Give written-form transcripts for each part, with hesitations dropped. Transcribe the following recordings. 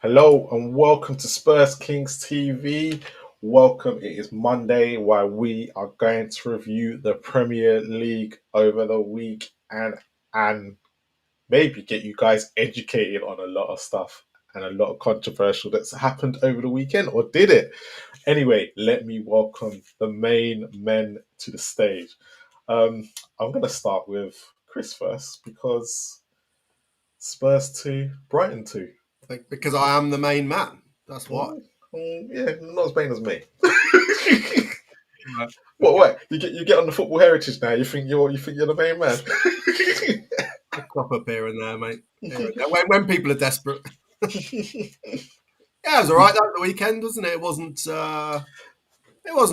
Hello and welcome to Spurs Kings TV. Welcome. It is Monday, where we are going to review the Premier League over the week and maybe get you guys educated on a lot of stuff and a lot of controversial that's happened over the weekend, or did it? Anyway, let me welcome the main men to the stage. I'm going to start with Chris first because Spurs 2, Brighton 2. Because I am the main man. That's why. Yeah, not as main as me. What? You get on the football heritage now. You think you're the main man. A crop up here and there, mate. When people are desperate. Yeah, it was all right. That was the weekend, wasn't it? It wasn't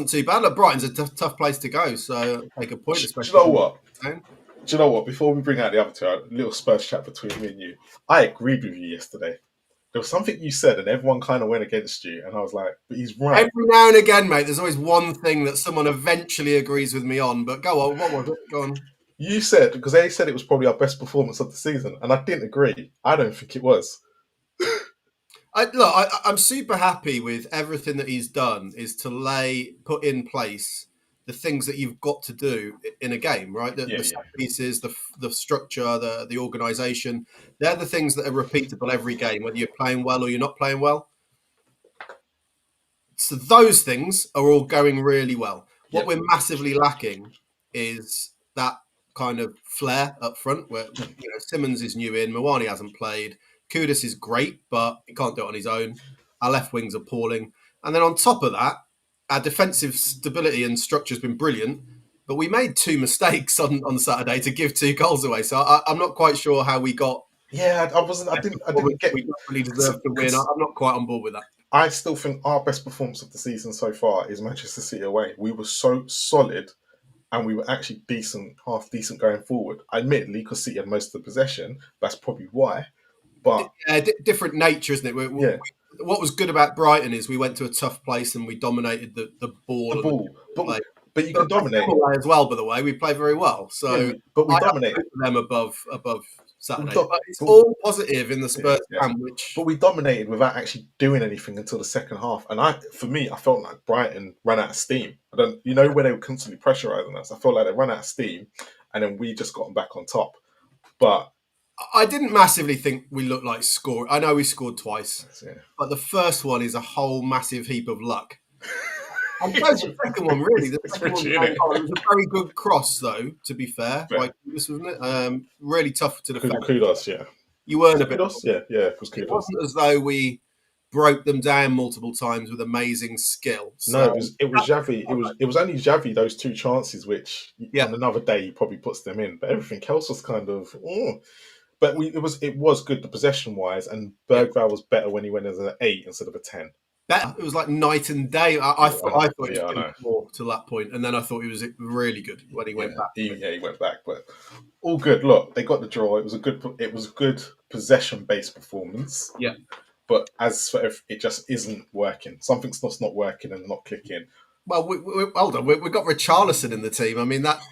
too bad. Look, Brighton's a tough place to go, so take a point, especially. Do you know what? Do you know what? Before we bring out the other two, a little Spurs chat between me and you. I agreed with you yesterday. There was something you said, and everyone kind of went against you, and I was like, "But he's right." Every now and again, mate, there's always one thing that someone eventually agrees with me on. But go on, what was it? Go on. You said, because they said it was probably our best performance of the season, and I didn't agree. I don't think it was. I'm super happy with everything that he's done. Is to put in place the things that you've got to do in a game, right? The set pieces, the structure, the organisation. They're the things that are repeatable every game, whether you're playing well or you're not playing well. So those things are all going really well. What we're massively lacking is that kind of flair up front, where Simmons is new in, Mawani hasn't played, Kudus is great, but he can't do it on his own. Our left wing's appalling. And then on top of that, our defensive stability and structure has been brilliant, but we made two mistakes on Saturday to give 2 goals away. So I'm not quite sure how we got. Yeah, I wasn't. I didn't get. We don't really deserve to win. I'm not quite on board with that. I still think our best performance of the season so far is Manchester City away. We were so solid, and we were actually half decent going forward. Admittedly, because City had most of the possession, that's probably why. But different nature, isn't it? What was good about Brighton is we went to a tough place and we dominated the ball. But you can dominate as well. By the way, we play very well. So, but we dominated them above Saturday. But it's all positive in the Spurs camp. But we dominated without actually doing anything until the second half. And I felt like Brighton ran out of steam. When they were constantly pressurising us, I felt like they ran out of steam, and then we just got them back on top. But I didn't massively think we looked like score. I know we scored twice, but the first one is a whole massive heap of luck. And the second one, really. The second one, it was a very good cross, though, to be fair. Like this, wasn't it? Really tough to defend. Kudos, yeah. You weren't a bit. Kudos, yeah, it was kudos. It wasn't as though we broke them down multiple times with amazing skill. So, no, it was Xavi. It was only Xavi, those 2 chances, which on another day he probably puts them in. But everything else was kind of. But it was good, the possession wise, and Bergvall was better when he went as an 8 instead of a 10. It was like night and day. I thought he was poor to that point, and then I thought he was really good when he went back. He went back, but all good. Look, they got the draw. It was a good possession-based performance. Yeah. But as for it just isn't working. Something's not working and not clicking. Well, hold on. We've got Richarlison in the team. I mean, that's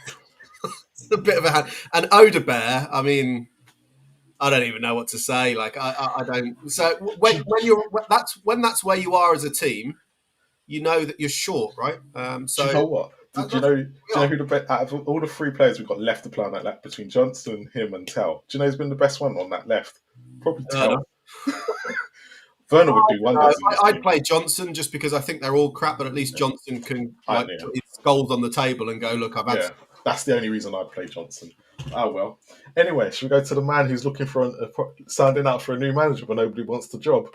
a bit of a hand. And Odegaard, I mean, I don't even know what to say. Like I don't. So when that's where you are as a team, you know that you're short, right? So do you know what? Do you know who out of all the 3 players we've got left to play on that left between Johnson, him, and Tell? Do you know who's been the best one on that left? Probably Tell. Werner would do wonders. I'd play Johnson just because I think they're all crap, but at least Johnson can put his goals on the table and go, look, I've had. Yeah, that's the only reason I'd play Johnson. Oh well. Anyway, should we go to the man who's looking for sounding out for a new manager, but nobody wants the job?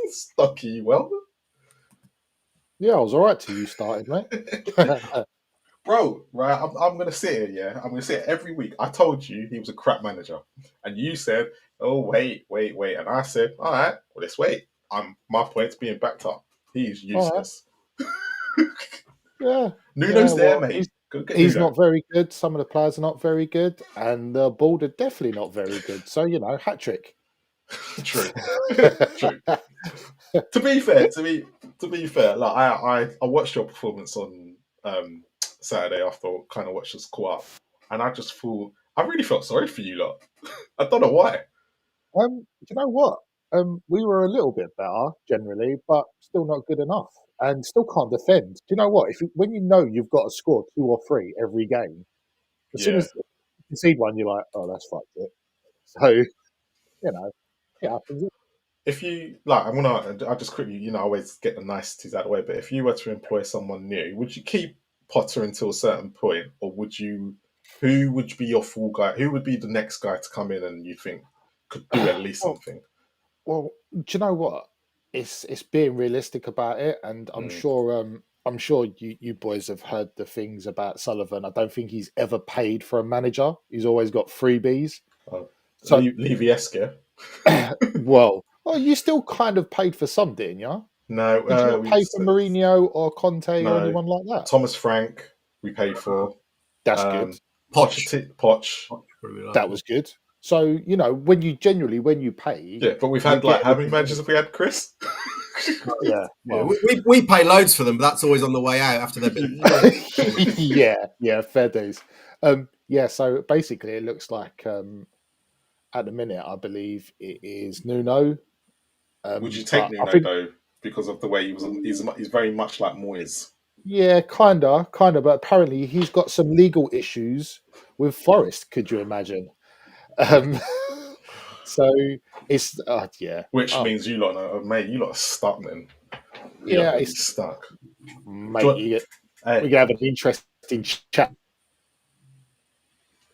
Stucky, well. Yeah, I was all right till you started, mate. Bro, right, I'm going to sit here, I'm going to sit here every week. I told you he was a crap manager. And you said, oh, wait. And I said, all right, well, let's wait. My point's being backed up. He's useless. Yeah. Nuno's there, mate. He's not very good. Some of the players are not very good. And the board are definitely not very good. So, hat trick. True. To be fair, like I watched your performance on Saturday after I kind of watched us caught up, and I just thought I really felt sorry for you lot. I don't know why. You know what? We were a little bit better generally, but still not good enough, and still can't defend. Do you know what? When you know you've got to score 2 or 3 every game, as soon Yeah. as you concede one, you're like, oh, that's fucked it. So it happens. If you like, I just quickly, I always get the niceties out of the way. But if you were to employ someone new, would you keep Potter until a certain point, or would you? Who would be your full guy? Who would be the next guy to come in and you think could do at least Well, something? well, do you know what? It's being realistic about it, and Mm. I'm sure you boys have heard the things about Sullivan. I don't think he's ever paid for a manager. He's always got freebies. So, Levy Esque. you still kind of paid for some, didn't you? No, Did you not pay for Mourinho or Conte or no anyone like that? Thomas Frank. We paid for That's good. Poch. That was good. So when you pay, Yeah, but we've you had get how many managers have we had, Chris? yeah, well, we pay loads for them, but that's always on the way out after they've been. yeah, fair days. So basically, it looks like at the minute, I believe it is Nuno. Would you take But I Nuno think, though, because of the way he was? He's very much like Moyes. yeah, kinda. But apparently, he's got some legal issues with Forest. Could you imagine? Um, so it's yeah, Which means you lot know, mate, you lot are stuck, man. You lot yeah, are really it's stuck. mate. We Hey, can have an interesting chat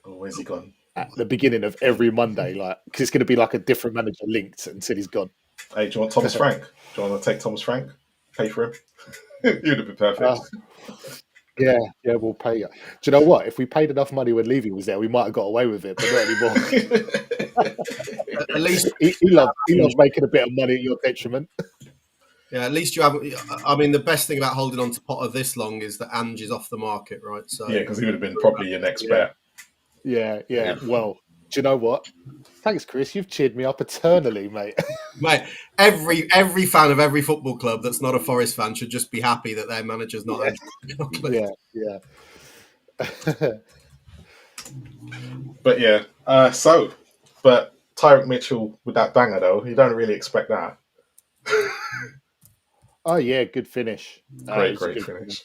oh, where's he gone? at the beginning of every Monday, like because it's going to be like a different manager linked until he's gone. Hey, do you want Thomas Frank? Do you want to take Thomas Frank? Pay for him? You'd have been Uh, perfect. yeah, we'll pay you. Do you know what? If we paid enough money when Levy was there, we might have got away with it, but not anymore. At least, he loves making a bit of money at your detriment. yeah. At least you haven't. I mean, the best thing about holding on to Potter this long is that Ange is off the market, right? So Yeah, because he would have been probably your next bet. Yeah. Well, do you know what? Thanks, Chris. You've cheered me up eternally, mate. mate, every fan of every football club that's not a Forest fan should just be happy that their manager's not. Yeah. But yeah, but Tyreek Mitchell with that banger though, you don't really expect that. Oh yeah, good finish. Great finish.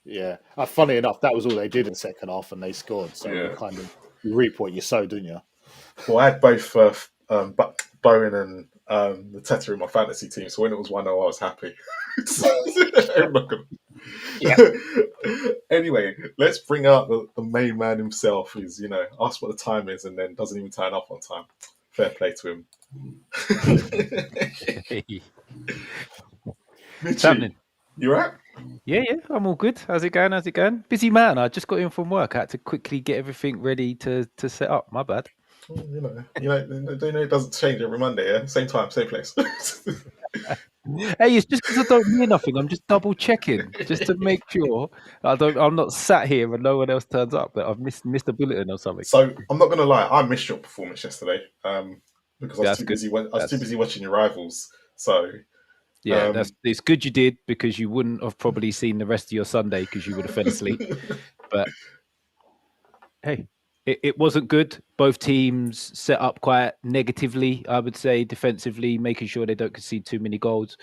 Yeah. Funny enough, that was all they did in the second half, and they scored. So Yeah. you reap what you sow, didn't you? Well, I had both Bowen and the Teta in my fantasy team, so when it was 1-0, I was happy. Yeah. Anyway, let's bring out the main man himself, who's asked what the time is and then doesn't even turn up on time. Fair play to him. What's happening? You right? Yeah, I'm all good. How's it going? Busy man. I just got in from work. I had to quickly get everything ready to set up. My bad. It doesn't change every Monday, yeah? Same time, same place. Hey, it's just because I don't hear nothing. I'm just double checking just to make sure I'm not sat here and no one else turns up that I've missed a bulletin or something. So I'm not gonna lie, I missed your performance yesterday because I was too busy watching your rivals. So yeah, it's good you did, because you wouldn't have probably seen the rest of your Sunday because you would have fell asleep. But hey, it wasn't good. Both teams set up quite negatively, I would say, defensively, making sure they don't concede too many goals,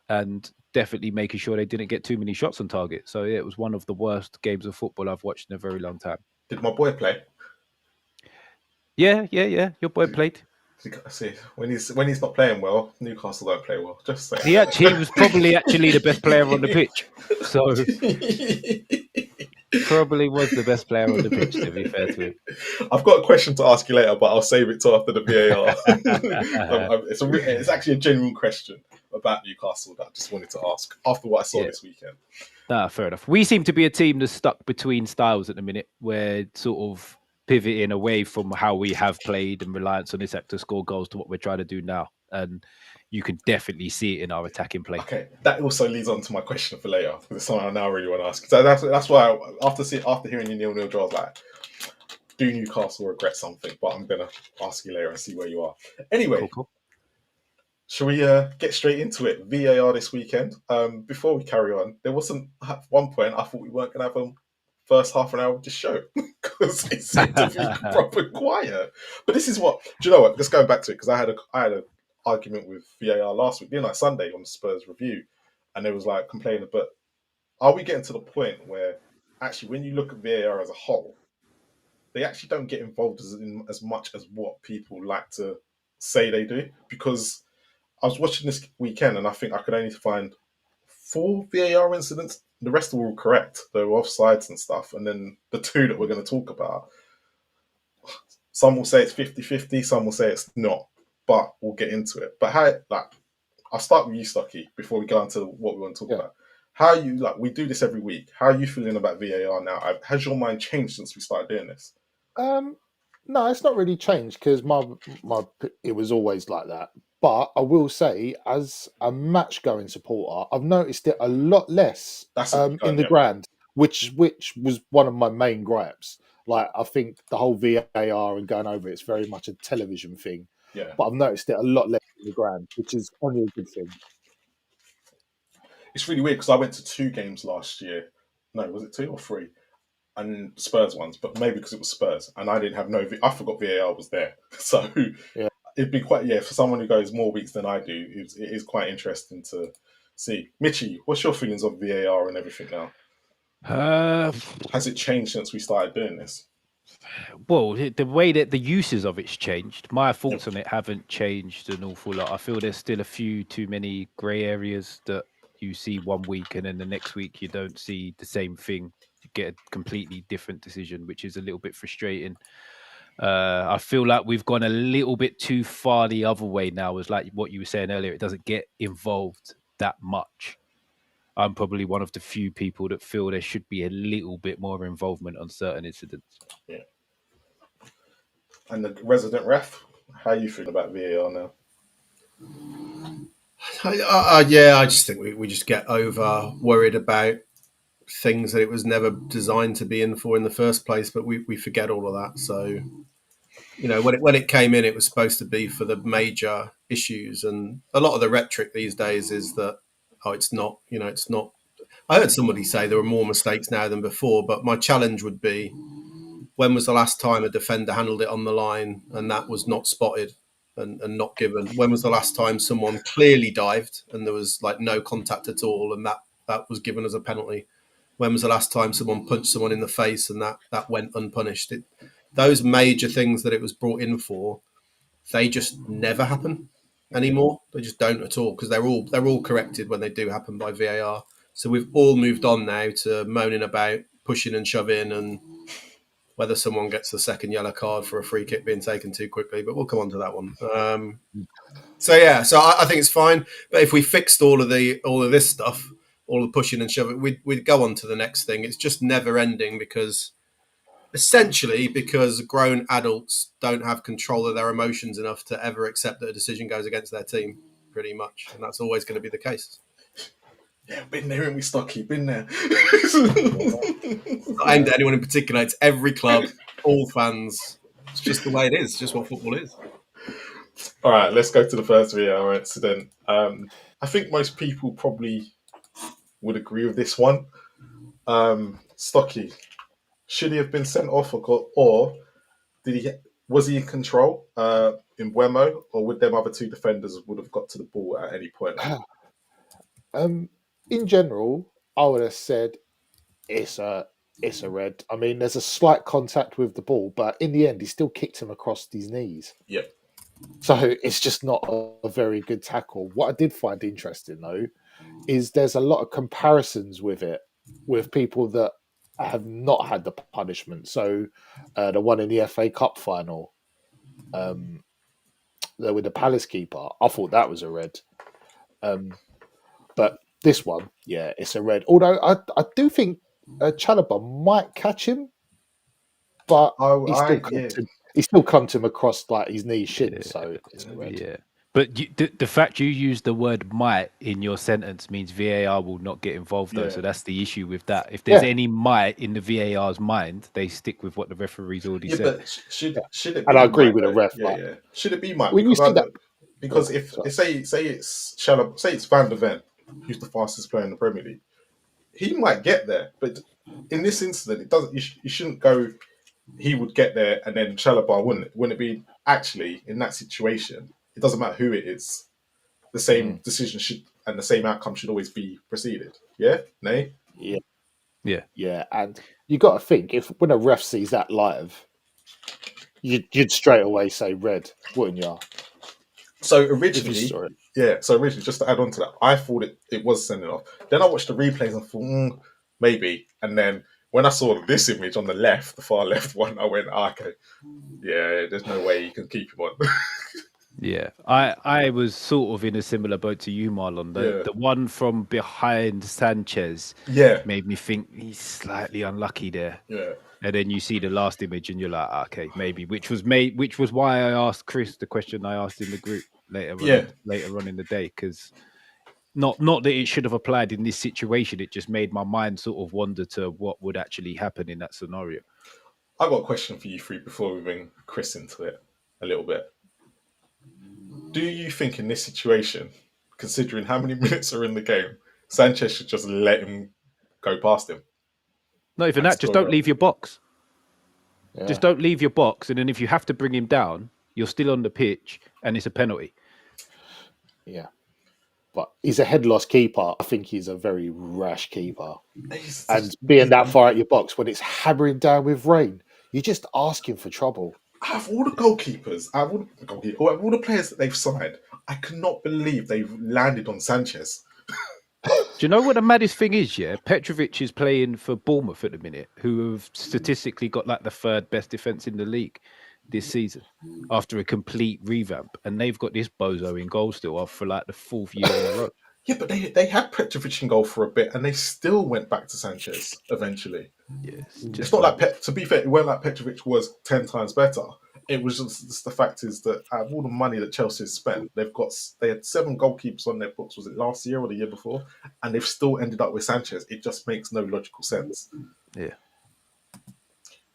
and definitely making sure they didn't get too many shots on target. So yeah, it was one of the worst games of football I've watched in a very long time. Did my boy play? Yeah. Your boy played. See, when he's not playing well, Newcastle don't play well. Just saying. He was probably actually the best player on the pitch. So probably was the best player on the pitch, to be fair to him. I've got a question to ask you later, but I'll save it till after the VAR. It's actually a genuine question about Newcastle that I just wanted to ask after what I saw this weekend. Fair enough. We seem to be a team that's stuck between styles at the minute. We're sort of pivoting away from how we have played and reliance on this to score goals to what we're trying to do now. And you can definitely see it in our attacking play. Okay, that also leads on to my question for later, because it's something I now really want to ask. So that's why after hearing your 0-0 draw, I was like, do Newcastle regret something? But I'm going to ask you later and see where you are. Anyway, cool. Shall we get straight into it? VAR this weekend. Before we carry on, there wasn't at one point I thought we weren't going to have a first half an hour of this show because it seemed to be proper quiet. But this is what, do you know what? Just going back to it, because I had argument with VAR last week, didn't I? Sunday on the Spurs review, and it was like complaining. But are we getting to the point where actually, when you look at VAR as a whole, they actually don't get involved as much as what people like to say they do? Because I was watching this weekend, and I think I could only find 4 VAR incidents. The rest were all correct. They were offsides and stuff. And then the 2 that we're going to talk about, some will say it's 50-50, some will say it's not. But we'll get into it. But how, like, I'll start with you, Stocky, before we go into what we want to talk about. How are you, like, we do this every week. How are you feeling about VAR now? Has your mind changed since we started doing this? No, it's not really changed because it was always like that. But I will say, as a match going supporter, I've noticed it a lot less in the ground, which was one of my main gripes. Like, I think the whole VAR and going over it's very much a television thing. Yeah. But I've noticed it a lot less in the ground, which is only a good thing. It's really weird because I went to 2 games last year. No, was it 2 or 3? And Spurs ones, but maybe because it was Spurs and I didn't have I forgot VAR was there. So yeah, it'd be quite, for someone who goes more weeks than I do, it is quite interesting to see. Mitchie, what's your feelings of VAR and everything now? Has it changed since we started doing this? Well, the way that the uses of it's changed. My thoughts on it haven't changed an awful lot. I feel there's still a few too many grey areas that you see one week and then the next week you don't see the same thing. You get a completely different decision, which is a little bit frustrating. I feel like we've gone a little bit too far the other way now. As like what you were saying earlier, it doesn't get involved that much. I'm probably one of the few people that feel there should be a little bit more involvement on certain incidents. Yeah. And the resident ref, how are you feeling about VAR now? I just think we just get over worried about things that it was never designed to be in for in the first place, but we forget all of that. So, when it came in, it was supposed to be for the major issues, and a lot of the rhetoric these days is that it's not. It's not. I heard somebody say there are more mistakes now than before, but my challenge would be, when was the last time a defender handled it on the line and that was not spotted and not given? When was the last time someone clearly dived and there was like no contact at all and that was given as a penalty? When was the last time someone punched someone in the face and that went unpunished? Those major things that it was brought in for, they just never happen anymore. They just don't at all, because they're all corrected when they do happen by VAR. So we've all moved on now to moaning about pushing and shoving and whether someone gets the second yellow card for a free kick being taken too quickly, but we'll come on to that one. So I think it's fine. But if we fixed all of this stuff, all the pushing and shoving, we'd go on to the next thing. It's just never ending because grown adults don't have control of their emotions enough to ever accept that a decision goes against their team, pretty much, and that's always going to be the case. Yeah, been there, and we Stocky, been there. It's not aimed at anyone in particular. It's every club, all fans. It's just the way it is. It's just what football is. All right, let's go to the first VAR incident. I think most people probably would agree with this one. Stocky, should he have been sent off or was he in control in Buemo, or would them other 2 defenders would have got to the ball at any point? In general, I would have said it's a red. I mean, there's a slight contact with the ball, but in the end, he still kicked him across his knees. Yeah. So it's just not a very good tackle. What I did find interesting, though, is there's a lot of comparisons with it, with people that have not had the punishment. So the one in the FA Cup final, with the Palace keeper, I thought that was a red. But this one, yeah, it's a red. Although I do think Chalobah might catch him, but he still clumped him across like his knee shin, so it's a red. Yeah. But the fact you use the word might in your sentence means VAR will not get involved, though. Yeah. So that's the issue with that. If there's any might in the VAR's mind, they stick with what the referee's already said. But should it be, and I agree with the ref. Yeah. Should it be might? When you see that, because if say it's Chalobah, say it's Van der Ven, who's the fastest player in the Premier League, he might get there. But in this incident, it doesn't. You shouldn't go. He would get there, and then Chalobah wouldn't. Wouldn't it be actually in that situation? it doesn't matter who it is. The same decision should and the same outcome should always be preceded. Yeah, nay, yeah. And you got to think if when a ref sees that live, you'd straight away say red, wouldn't you? So If you originally, saw it. just to add on to that, I thought it was sending off. Then I watched the replays and thought, maybe. And then when I saw this image on the left, the far left one, I went, okay, yeah, there's no way you can keep him on. Yeah, I was sort of in a similar boat to you, Marlon. The one from behind Sanchez made me think he's slightly unlucky there. Yeah. And then you see the last image and you're like, okay, maybe, which was why I asked Chris the question I asked in the group later on in the day, because not that it should have applied in this situation. It just made my mind sort of wander to what would actually happen in that scenario. I've got a question for you three before we bring Chris into it a little bit. Do you think in this situation, considering how many minutes are in the game, Sanchez should just let him go past him? Not even that, just don't leave your box. Yeah. Just don't leave your box. And then if you have to bring him down, you're still on the pitch and it's a penalty. Yeah. But he's a head loss keeper. I think he's a very rash keeper. And being that far at your box when it's hammering down with rain, you're just asking for trouble. Out of all the goalkeepers, out of all the players that they've signed, I cannot believe they've landed on Sanchez. Do you know what the maddest thing is, yeah? Petrovic is playing for Bournemouth at the minute, who have statistically got like the third best defence in the league this season after a complete revamp. And they've got this bozo in goal still for like the fourth year in a row. Yeah, but they had Petrovic in goal for a bit and they still went back to Sanchez eventually. Yes, it's not like, to be fair, it wasn't like Petrovic was 10 times better. It was just the fact is that out of all the money that Chelsea has spent, they had 7 goalkeepers on their books. Was it last year or the year before? And they've still ended up with Sanchez. It just makes no logical sense. Yeah.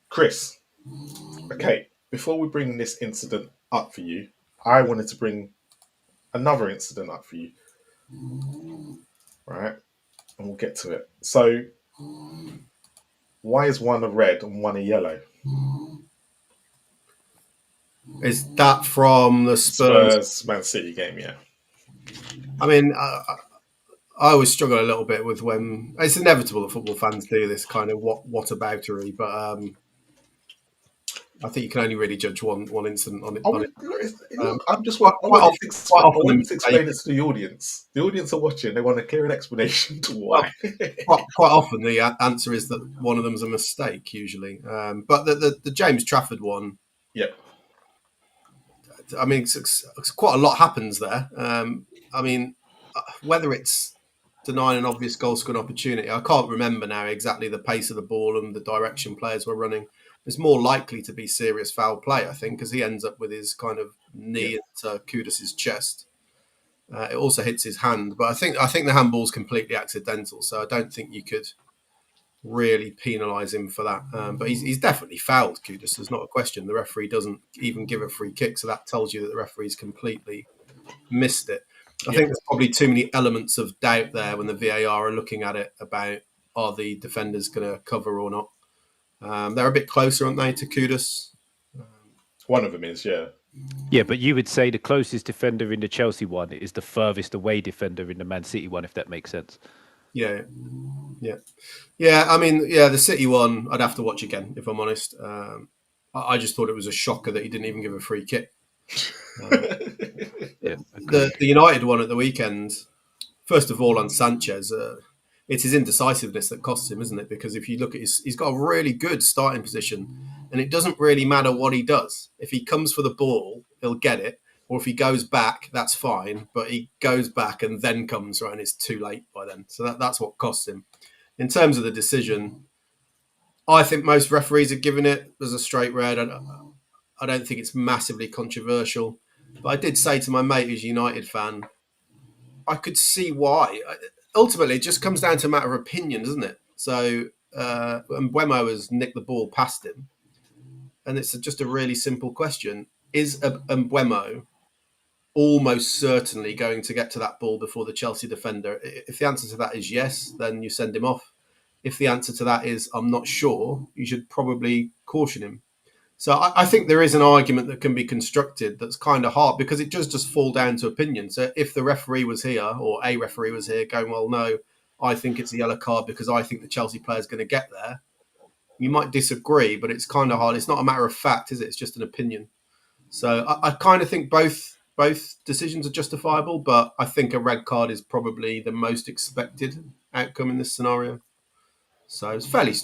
Chris, okay, before we bring this incident up for you, I wanted to bring another incident up for you. Right? And we'll get to it. So, why is one a red and one a yellow? Is that from the Spurs Man City game? Yeah. I mean, I always struggle a little bit with when it's inevitable that football fans do this kind of whataboutery, but I think you can only really judge one incident on it. I'm just want to explain it to the audience. The audience are watching; they want a clear explanation to why. Quite often, the answer is that one of them's a mistake, usually. But the James Trafford one, I mean, it's quite a lot happens there. I mean, whether it's denying an obvious goal scoring opportunity, I can't remember now exactly the pace of the ball and the direction players were running. It's more likely to be serious foul play, I think, because he ends up with his kind of knee into Kudus's chest. It also hits his hand, but I think the handball's completely accidental, so I don't think you could really penalise him for that. But he's definitely fouled Kudus. There's not a question. The referee doesn't even give a free kick, so that tells you that the referee's completely missed it. I think there's probably too many elements of doubt there when the VAR are looking at it about are the defenders going to cover or not. They're a bit closer, aren't they, to Kudus? One of them is, yeah. Yeah, but you would say the closest defender in the Chelsea one is the furthest away defender in the Man City one, if that makes sense. Yeah. I mean, the City one, I'd have to watch again, if I'm honest. I just thought it was a shocker that he didn't even give a free kick. The United one at the weekend, first of all, on Sanchez, it's his indecisiveness that costs him, isn't it? Because if you look at he's got a really good starting position, and it doesn't really matter what he does. If he comes for the ball, he'll get it. Or if he goes back, that's fine. But he goes back and then comes, right, and it's too late by then. So that's what costs him. In terms of the decision, I think most referees are giving it as a straight red. I don't think it's massively controversial. But I did say to my mate who's a United fan, I could see why. Ultimately, it just comes down to a matter of opinion, doesn't it? So Mbeumo has nicked the ball past him. And it's just a really simple question. Is Mbeumo almost certainly going to get to that ball before the Chelsea defender? If the answer to that is yes, then you send him off. If the answer to that is I'm not sure, you should probably caution him. So I think there is an argument that can be constructed that's kind of hard because it does just fall down to opinion. So if the referee was here or a referee was here going, well, no, I think it's a yellow card because I think the Chelsea player is going to get there, you might disagree, but it's kind of hard. It's not a matter of fact, is it? It's just an opinion. So I kind of think both decisions are justifiable, but I think a red card is probably the most expected outcome in this scenario. So it's fairly,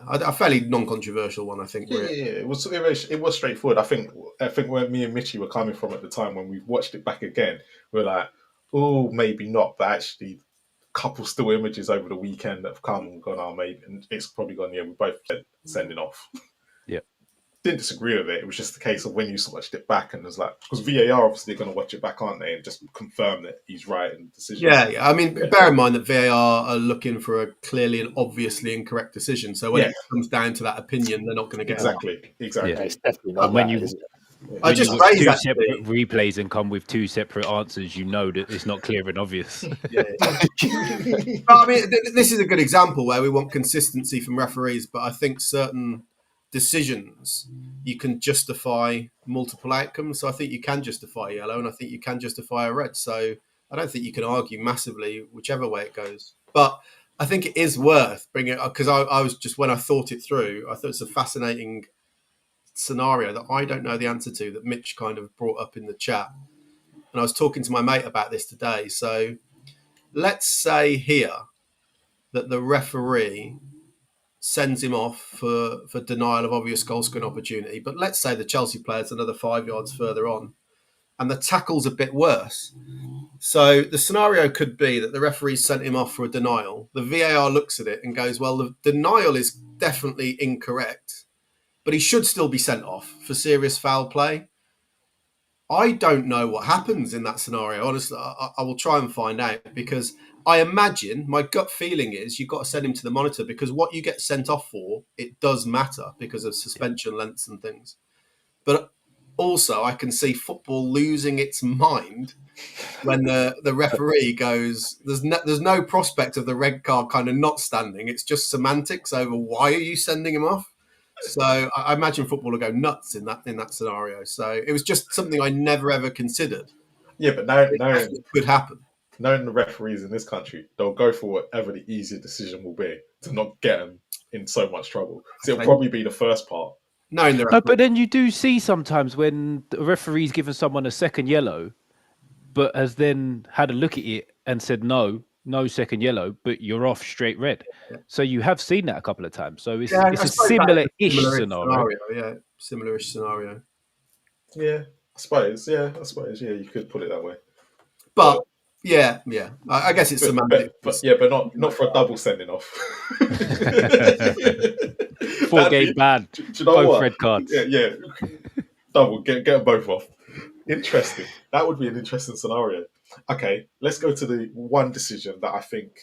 a fairly non-controversial one, I think. Yeah, it was straightforward. I think where me and Mitchie were coming from at the time when we watched it back again, we were like, oh, maybe not, but actually, a couple still images over the weekend that have come and gone, oh, maybe, and it's probably gone. Yeah, we both said sending off. Yeah, didn't disagree with it. It was just a case of when you watched it back and it was like, because VAR obviously going to watch it back, aren't they, and just confirm that he's right in the decision. Yeah. I mean, bear in mind that VAR are looking for a clearly and obviously incorrect decision. So when it comes down to that opinion, they're not going to get exactly. Yeah, it's definitely not. And when that, you is it? I just when raised two actually. separate replays and come with two separate answers, you know that it's not clear and obvious. Yeah. But, I mean, this is a good example where we want consistency from referees, but I think certain decisions you can justify multiple outcomes. So I think you can justify yellow, and I think you can justify a red. So I don't think you can argue massively whichever way it goes. But I think it is worth bringing it up because I was just, when I thought it through, I thought it's a fascinating scenario that I don't know the answer to, that Mitch kind of brought up in the chat. And I was talking to my mate about this today. So let's say here that the referee sends him off for denial of obvious goal scoring opportunity. But let's say the Chelsea player's another 5 yards further on and the tackle's a bit worse. So the scenario could be that the referee sent him off for a denial. The VAR looks at it and goes, well, the denial is definitely incorrect, but he should still be sent off for serious foul play. I don't know what happens in that scenario. Honestly, I will try and find out because I imagine my gut feeling is you've got to send him to the monitor because what you get sent off for, it does matter because of suspension lengths and things. But also I can see football losing its mind when the referee goes, there's no prospect of the red card kind of not standing. It's just semantics over why are you sending him off? So I imagine football will go nuts in that scenario. So it was just something I never ever considered. Yeah, but now It could happen. Knowing the referees in this country, they'll go for whatever the easier decision will be to not get them in so much trouble. So it'll probably be the first part. No, but then you do see sometimes when the referee's given someone a second yellow, but has then had a look at it and said no second yellow, but you're off straight red. Yeah. So you have seen that a couple of times. So it's a similar-ish scenario. Yeah, similar-ish scenario. Yeah, I suppose. Yeah, you could put it that way. But yeah. I guess it's semantic. But not for a double sending off. 4-game ban. Do you know both what? Red cards. Yeah. Double. Get them both off. Interesting. That would be an interesting scenario. Okay, let's go to the one decision that I think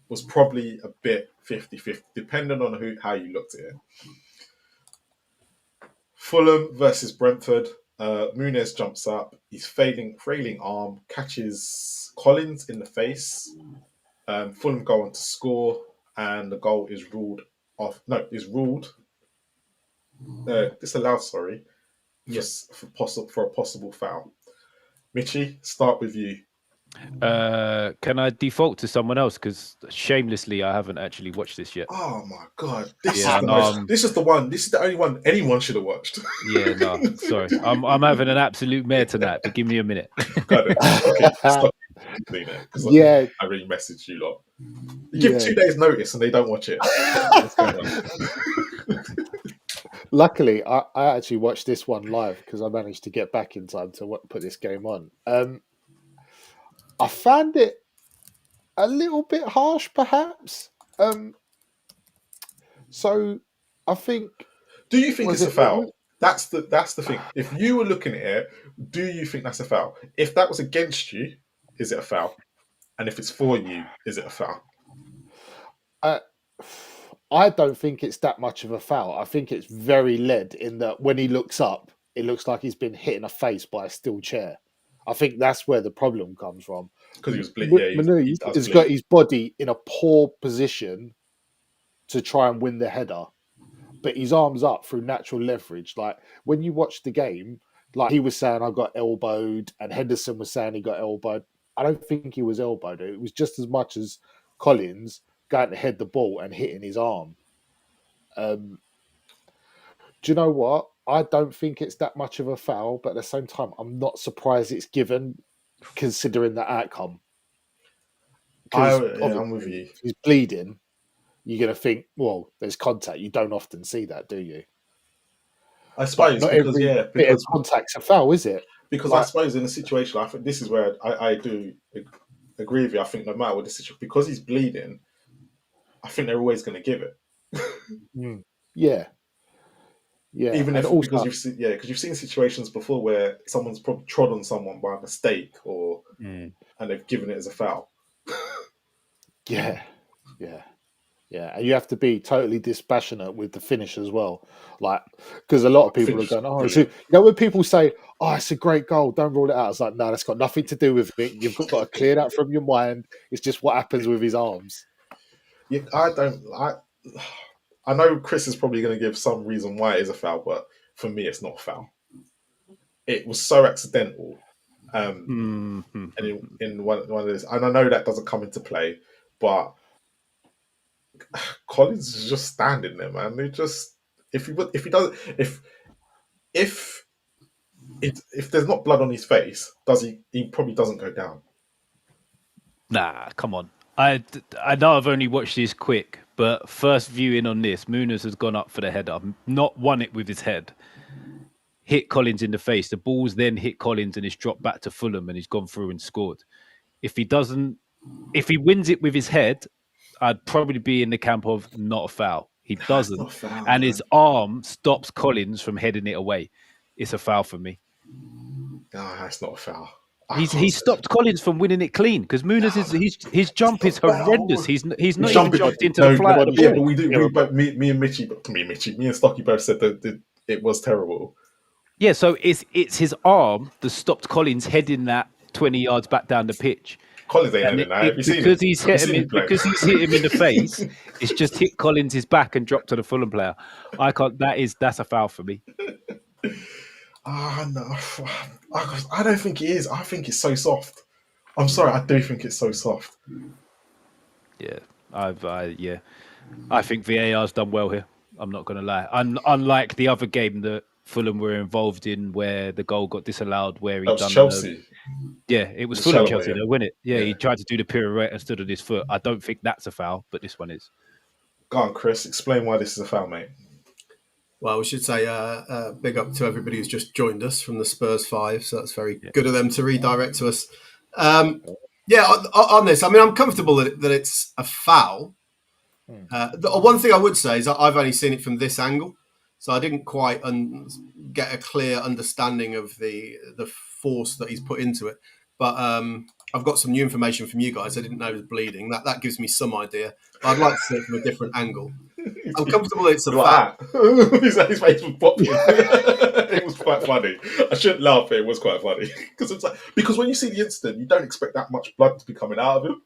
was probably a bit 50-50, depending on how you looked at it. Fulham versus Brentford. Muniz jumps up. He's frailing arm, catches Collins in the face. Fulham go on to score, and the goal is ruled off. No, is ruled disallowed. Sorry, yes, for a possible foul. Mitchie, start with you. Can I default to someone else? Because shamelessly, I haven't actually watched this yet. Oh my god, this is the one. This is the only one anyone should have watched. Yeah, no, sorry, I'm having an absolute mare tonight. But give me a minute. Got it. Okay, stop doing it. Yeah, I really messaged you lot. You give 2 days notice and they don't watch it. What's going on? Luckily, I actually watched this one live because I managed to get back in time to put this game on. I found it a little bit harsh, perhaps. So I think. Do you think it's a foul? That's the thing. If you were looking at it, do you think that's a foul? If that was against you, is it a foul? And if it's for you, is it a foul? I don't think it's that much of a foul. I think it's very led in that when he looks up, it looks like he's been hit in the face by a steel chair. I think that's where the problem comes from. Because he was bleeding. He's got his body in a poor position to try and win the header. but his arm's up through natural leverage. Like when you watch the game, like he was saying, I got elbowed, and Henderson was saying he got elbowed. I don't think he was elbowed. It was just as much as Collins going to head the ball and hitting his arm. Do you know what? I don't think it's that much of a foul, but at the same time, I'm not surprised it's given, considering the outcome. Because I'm with you. If he's bleeding, you're going to think, well, there's contact. You don't often see that, do you? I suppose not because every bit of contact's a foul, is it? Because I suppose in a situation, I think this is where I do agree with you. I think no matter what the situation, because he's bleeding, I think they're always going to give it. Yeah. Even if because you've seen situations before where someone's probably trod on someone by mistake and they've given it as a foul. Yeah, and you have to be totally dispassionate with the finish as well, like because a lot of people are going, "Oh, so, when people say, oh, it's a great goal, don't rule it out." It's like, no, that's got nothing to do with it. You've got to clear that from your mind. It's just what happens with his arms. Yeah, I know Chris is probably going to give some reason why it is a foul, but for me, it's not a foul. It was so accidental. And in one of those, and I know that doesn't come into play, but Collins is just standing there, man. If there's not blood on his face, he probably doesn't go down. Nah, come on. I know I've only watched this quick, but first viewing on this, Muniz has gone up for the header, not won it with his head. Hit Collins in the face. The ball's then hit Collins and it's dropped back to Fulham and he's gone through and scored. If he wins it with his head, I'd probably be in the camp of not a foul. He doesn't. Foul, and man. His arm stops Collins from heading it away. It's a foul for me. No, that's not a foul. He stopped Collins from winning it clean because Muniz his jump is horrendous. He's not even jumped into the fly. Yeah, but me and Stocky both said that it was terrible. Yeah, so it's his arm that stopped Collins heading that 20 yards back down the pitch. Collins ain't heading that. Because he's hit him in the face. It's just hit Collins' back and dropped to the Fulham player. I can't. That's a foul for me. No, I don't think it is. I think it's so soft. I'm sorry, I do think it's so soft. Yeah, I think VAR's done well here. I'm not going to lie. Unlike the other game that Fulham were involved in, where the goal got disallowed, where he done Chelsea. It was Fulham Chelsea, though, wasn't it? Yeah, he tried to do the pirouette and stood on his foot. I don't think that's a foul, but this one is. Go on, Chris. Explain why this is a foul, mate. Well, we should say big up to everybody who's just joined us from the Spurs 5. So that's very good of them to redirect to us. On this, I mean, I'm comfortable that it's a foul. The one thing I would say is I've only seen it from this angle, so I didn't quite get a clear understanding of the force that he's put into it. But I've got some new information from you guys. I didn't know he was bleeding. That gives me some idea. But I'd like to see it from a different angle. I'm comfortable it's a foul. His face was popping. It was quite funny. I shouldn't laugh, but it was quite funny. Because when you see the incident, you don't expect that much blood to be coming out of him.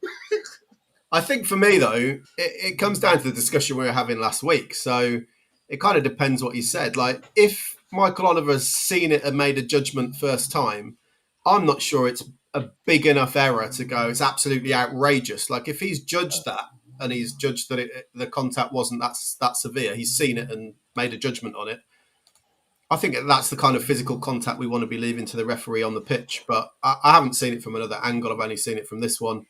I think for me, though, it comes down to the discussion we were having last week. So it kind of depends what you said. Like, if Michael Oliver's seen it and made a judgment first time, I'm not sure it's a big enough error to go, it's absolutely outrageous. Like, if he's judged that and he's judged that the contact wasn't that severe, he's seen it and made a judgment on it, I think that's the kind of physical contact we want to be leaving to the referee on the pitch. But I haven't seen it from another angle. I've only seen it from this one.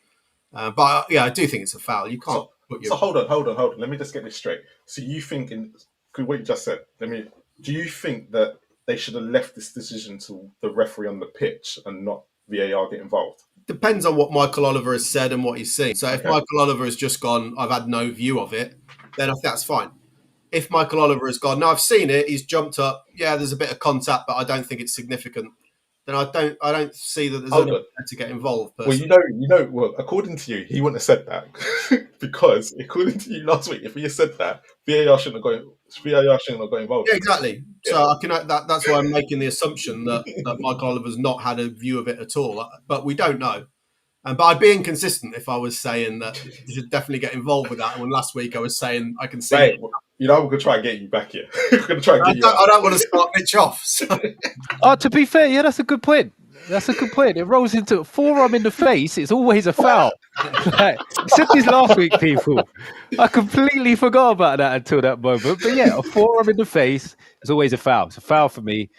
But I do think it's a foul. You can't So hold on. Let me just get this straight. So you think, what you just said, do you think that they should have left this decision to the referee on the pitch and not VAR get involved? Depends on what Michael Oliver has said and what he's seen. So if Michael Oliver has just gone, I've had no view of it, then I think that's fine. If Michael Oliver has gone, no, I've seen it, he's jumped up, there's a bit of contact, but I don't think it's significant, then I don't see that there's enough to get involved. Personally. Well, according to you, he wouldn't have said that because according to you last week, if he had said that, VAR shouldn't have got involved. Yeah, exactly. So that's why I'm making the assumption that Michael Oliver's not had a view of it at all, but we don't know. But I'd be inconsistent if I was saying that you should definitely get involved with that. When last week I was saying I can see it. You know, I'm going to try and get you back here. I'm going to try and get you I don't want to start Mitch off. So. To be fair, yeah, that's a good point. That's a good point. It rolls into forearm in the face. It's always a foul. Like, I said this last week, people. I completely forgot about that until that moment. But yeah, a forearm in the face is always a foul. It's a foul for me,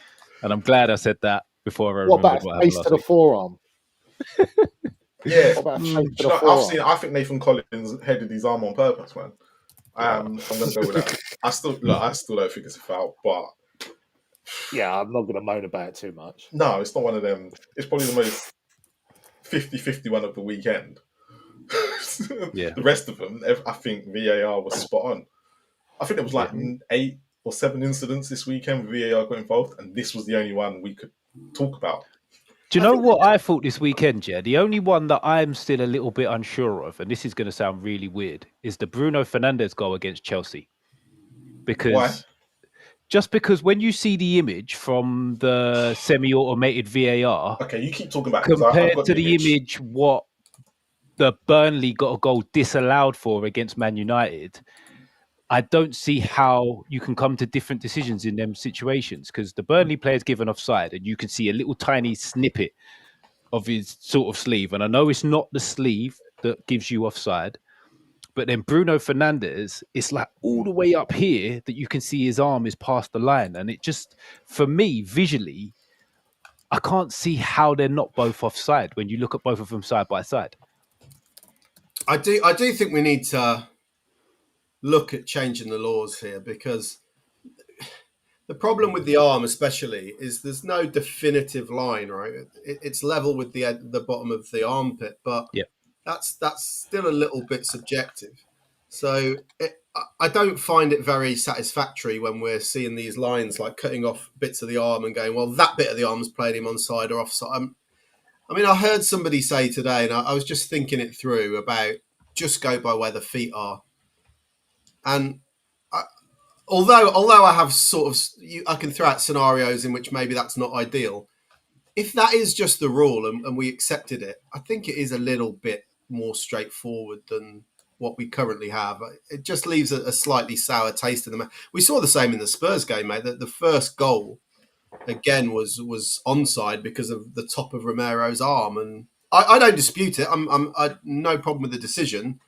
and I'm glad I said that before I What remembered about what a happened face to last the week. forearm? Yeah, What about a face to the I've forearm? seen. I think Nathan Collins headed his arm on purpose, man. I'm going to go with that. I still don't think it's a foul, but yeah, I'm not going to moan about it too much. no, it's not one of them. It's probably the most 50-50 one of the weekend. Yeah. The rest of them, I think VAR was spot on. I think there was like 8 or 7 incidents this weekend where VAR got involved, and this was the only one we could talk about. Do you know what I thought this weekend, yeah? The only one that I'm still a little bit unsure of, and this is going to sound really weird, is the Bruno Fernandes goal against Chelsea. Because when you see the image from the semi-automated VAR, okay, you keep talking about compared to the image what the Burnley got a goal disallowed for against Man United, I don't see how you can come to different decisions in them situations, because the Burnley player's given offside and you can see a little tiny snippet of his sort of sleeve. And I know it's not the sleeve that gives you offside, but then Bruno Fernandes, it's like all the way up here that you can see his arm is past the line. And it just, for me, visually, I can't see how they're not both offside when you look at both of them side by side. I do think we need to look at changing the laws here, because the problem with the arm especially is there's no definitive line, right? It's level with the bottom of the armpit, but that's still a little bit subjective. So I don't find it very satisfactory when we're seeing these lines like cutting off bits of the arm and going, well, that bit of the arm's played him onside or offside. I mean, I heard somebody say today, and I was just thinking it through, about just go by where the feet are. And although I have sort of, I can throw out scenarios in which maybe that's not ideal. If that is just the rule and we accepted it, I think it is a little bit more straightforward than what we currently have. It just leaves a slightly sour taste in the mouth. We saw the same in the Spurs game, mate. The first goal, again, was onside because of the top of Romero's arm. And I don't dispute it. I no problem with the decision.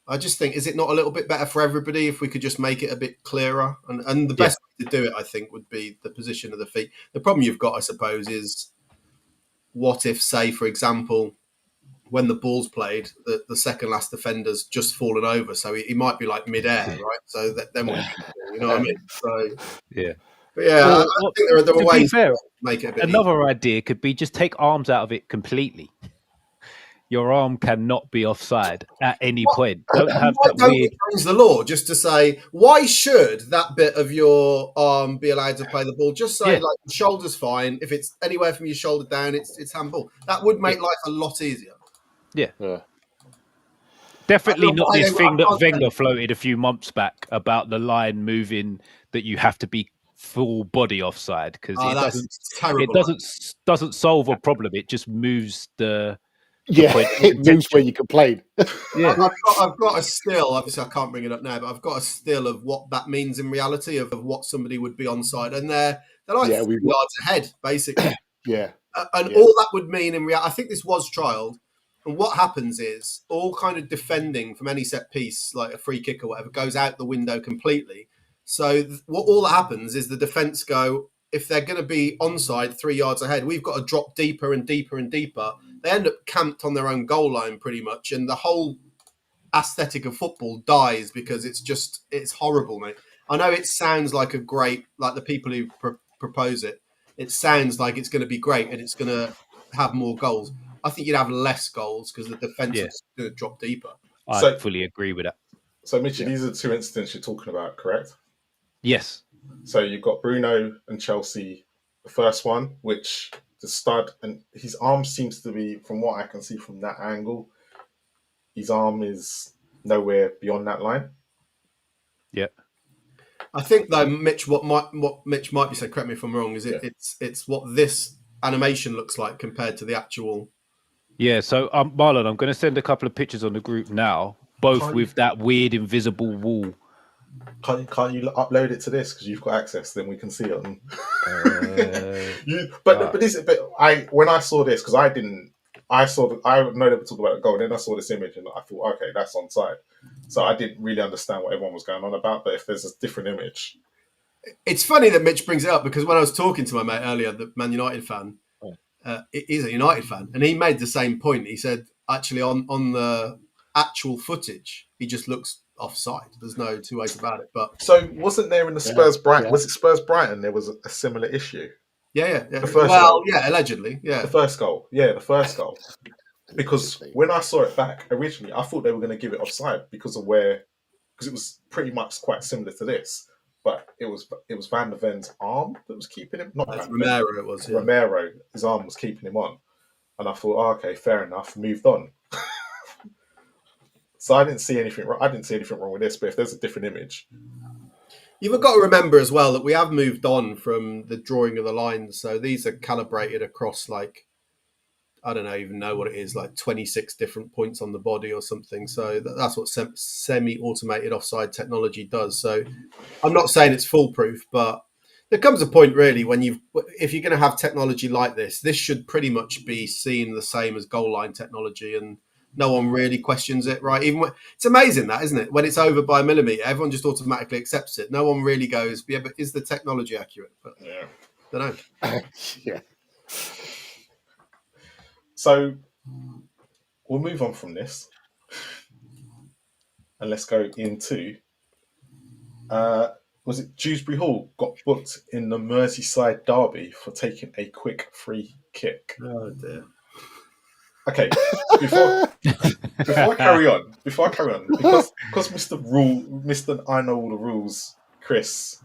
I just think, is it not a little bit better for everybody if we could just make it a bit clearer? And the best way to do it, I think, would be the position of the feet. The problem you've got, I suppose, is what if, say, for example, when the ball's played, the second last defender's just fallen over, so he might be like mid-air, right? So then what you know what I mean? So yeah. But yeah, I think there are ways to make it a bit another idea could be just take arms out of it completely. Your arm cannot be offside at any point. Don't have that weird. Change the law just to say, why should that bit of your arm be allowed to play the ball? Just say like shoulder's fine. If it's anywhere from your shoulder down, it's handball. That would make life a lot easier. Yeah. Definitely not this thing that Wenger floated a few months back about the line moving that you have to be full body offside, because it doesn't solve a problem. It just moves the point. It moves where you complain. Yeah, I've got a still. Obviously, I can't bring it up now, but I've got a still of what that means in reality of what somebody would be onside, and they're like 3 yards ahead, basically. All that would mean in reality, I think this was trialled. And what happens is all kind of defending from any set piece, like a free kick or whatever, goes out the window completely. So all that happens is the defence go, if they're going to be onside 3 yards ahead, we've got to drop deeper and deeper and deeper. They end up camped on their own goal line pretty much. And the whole aesthetic of football dies because it's horrible, mate. I know it sounds like like the people who propose it, it sounds like it's going to be great and it's going to have more goals. I think you'd have less goals because the defence is going to drop deeper. I fully agree with that. So, Mitchie, these are the 2 incidents you're talking about, correct? Yes. So you've got Bruno and Chelsea, the first one, which the stud, and his arm seems to be, from what I can see from that angle, his arm is nowhere beyond that line. Yeah. I think though, Mitch, what Mitch might be saying, correct me if I'm wrong, is it's what this animation looks like compared to the actual. Yeah, so Marlon, I'm going to send a couple of pictures on the group now, both with that weird invisible wall Can't you upload it to this because you've got access? Then we can see it. On... When I saw this, because I didn't, I know they were talking about a goal. Then I saw this image and I thought, okay, that's onside. So I didn't really understand what everyone was going on about. But if there's a different image, it's funny that Mitch brings it up because when I was talking to my mate earlier, the Man United fan, he's a United fan, and he made the same point. He said actually on the actual footage, he just looks offside. There's no two ways about it. But so wasn't there in the Spurs Brighton? Was it Spurs Brighton? There was a similar issue. Yeah. The first goal. Yeah, allegedly, yeah. The first goal. Because when I saw it back originally, I thought they were going to give it offside because it was pretty much quite similar to this, but it was Van der Ven's arm that was keeping him. Not Van Romero. It was Romero. His arm was keeping him on, and I thought, okay, fair enough. Moved on. So I didn't see anything wrong. I didn't see anything wrong with this. But if there's a different image, you've got to remember as well that we have moved on from the drawing of the lines. So these are calibrated across I don't even know what it is, 26 different points on the body or something. So that's what semi-automated offside technology does. So I'm not saying it's foolproof, but there comes a point really when if you're going to have technology like this should pretty much be seen the same as goal line technology, and no one really questions it, right? Even it's amazing that, isn't it? When it's over by a millimetre, everyone just automatically accepts it. No one really goes, yeah, but is the technology accurate? But yeah, I don't know. Yeah. So we'll move on from this, and let's go into. Was it Dewsbury Hall got booked in the Merseyside derby for taking a quick free kick? Oh dear. Okay, before I carry on, because Mr. I know all the rules, Chris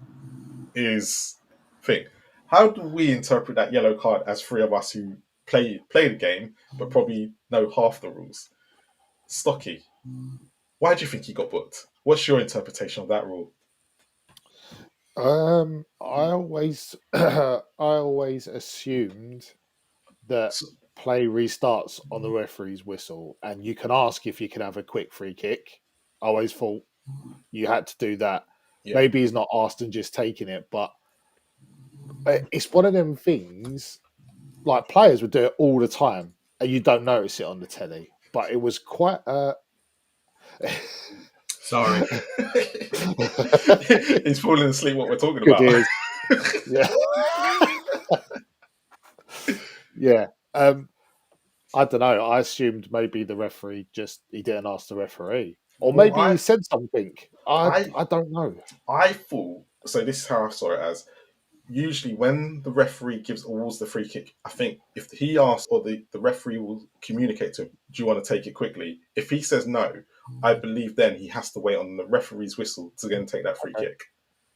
is thing. How do we interpret that yellow card as three of us who play the game but probably know half the rules? Stocky, why do you think he got booked? What's your interpretation of that rule? I always assumed that play restarts on the referee's whistle, and you can ask if you can have a quick free kick. I always thought you had to do that. Yeah. Maybe he's not asked and just taking it, but it's one of them things. Like players would do it all the time, and you don't notice it on the telly. But it was quite. Sorry, he's falling asleep. What we're talking about? Yeah. Yeah. I don't know. I assumed maybe the referee he didn't ask the referee, or maybe he said something. I don't know. I thought so. This is how I saw it as. Usually, when the referee gives awards the free kick, I think if he asks or the referee will communicate to him, do you want to take it quickly? If he says no, I believe then he has to wait on the referee's whistle to then take that free kick.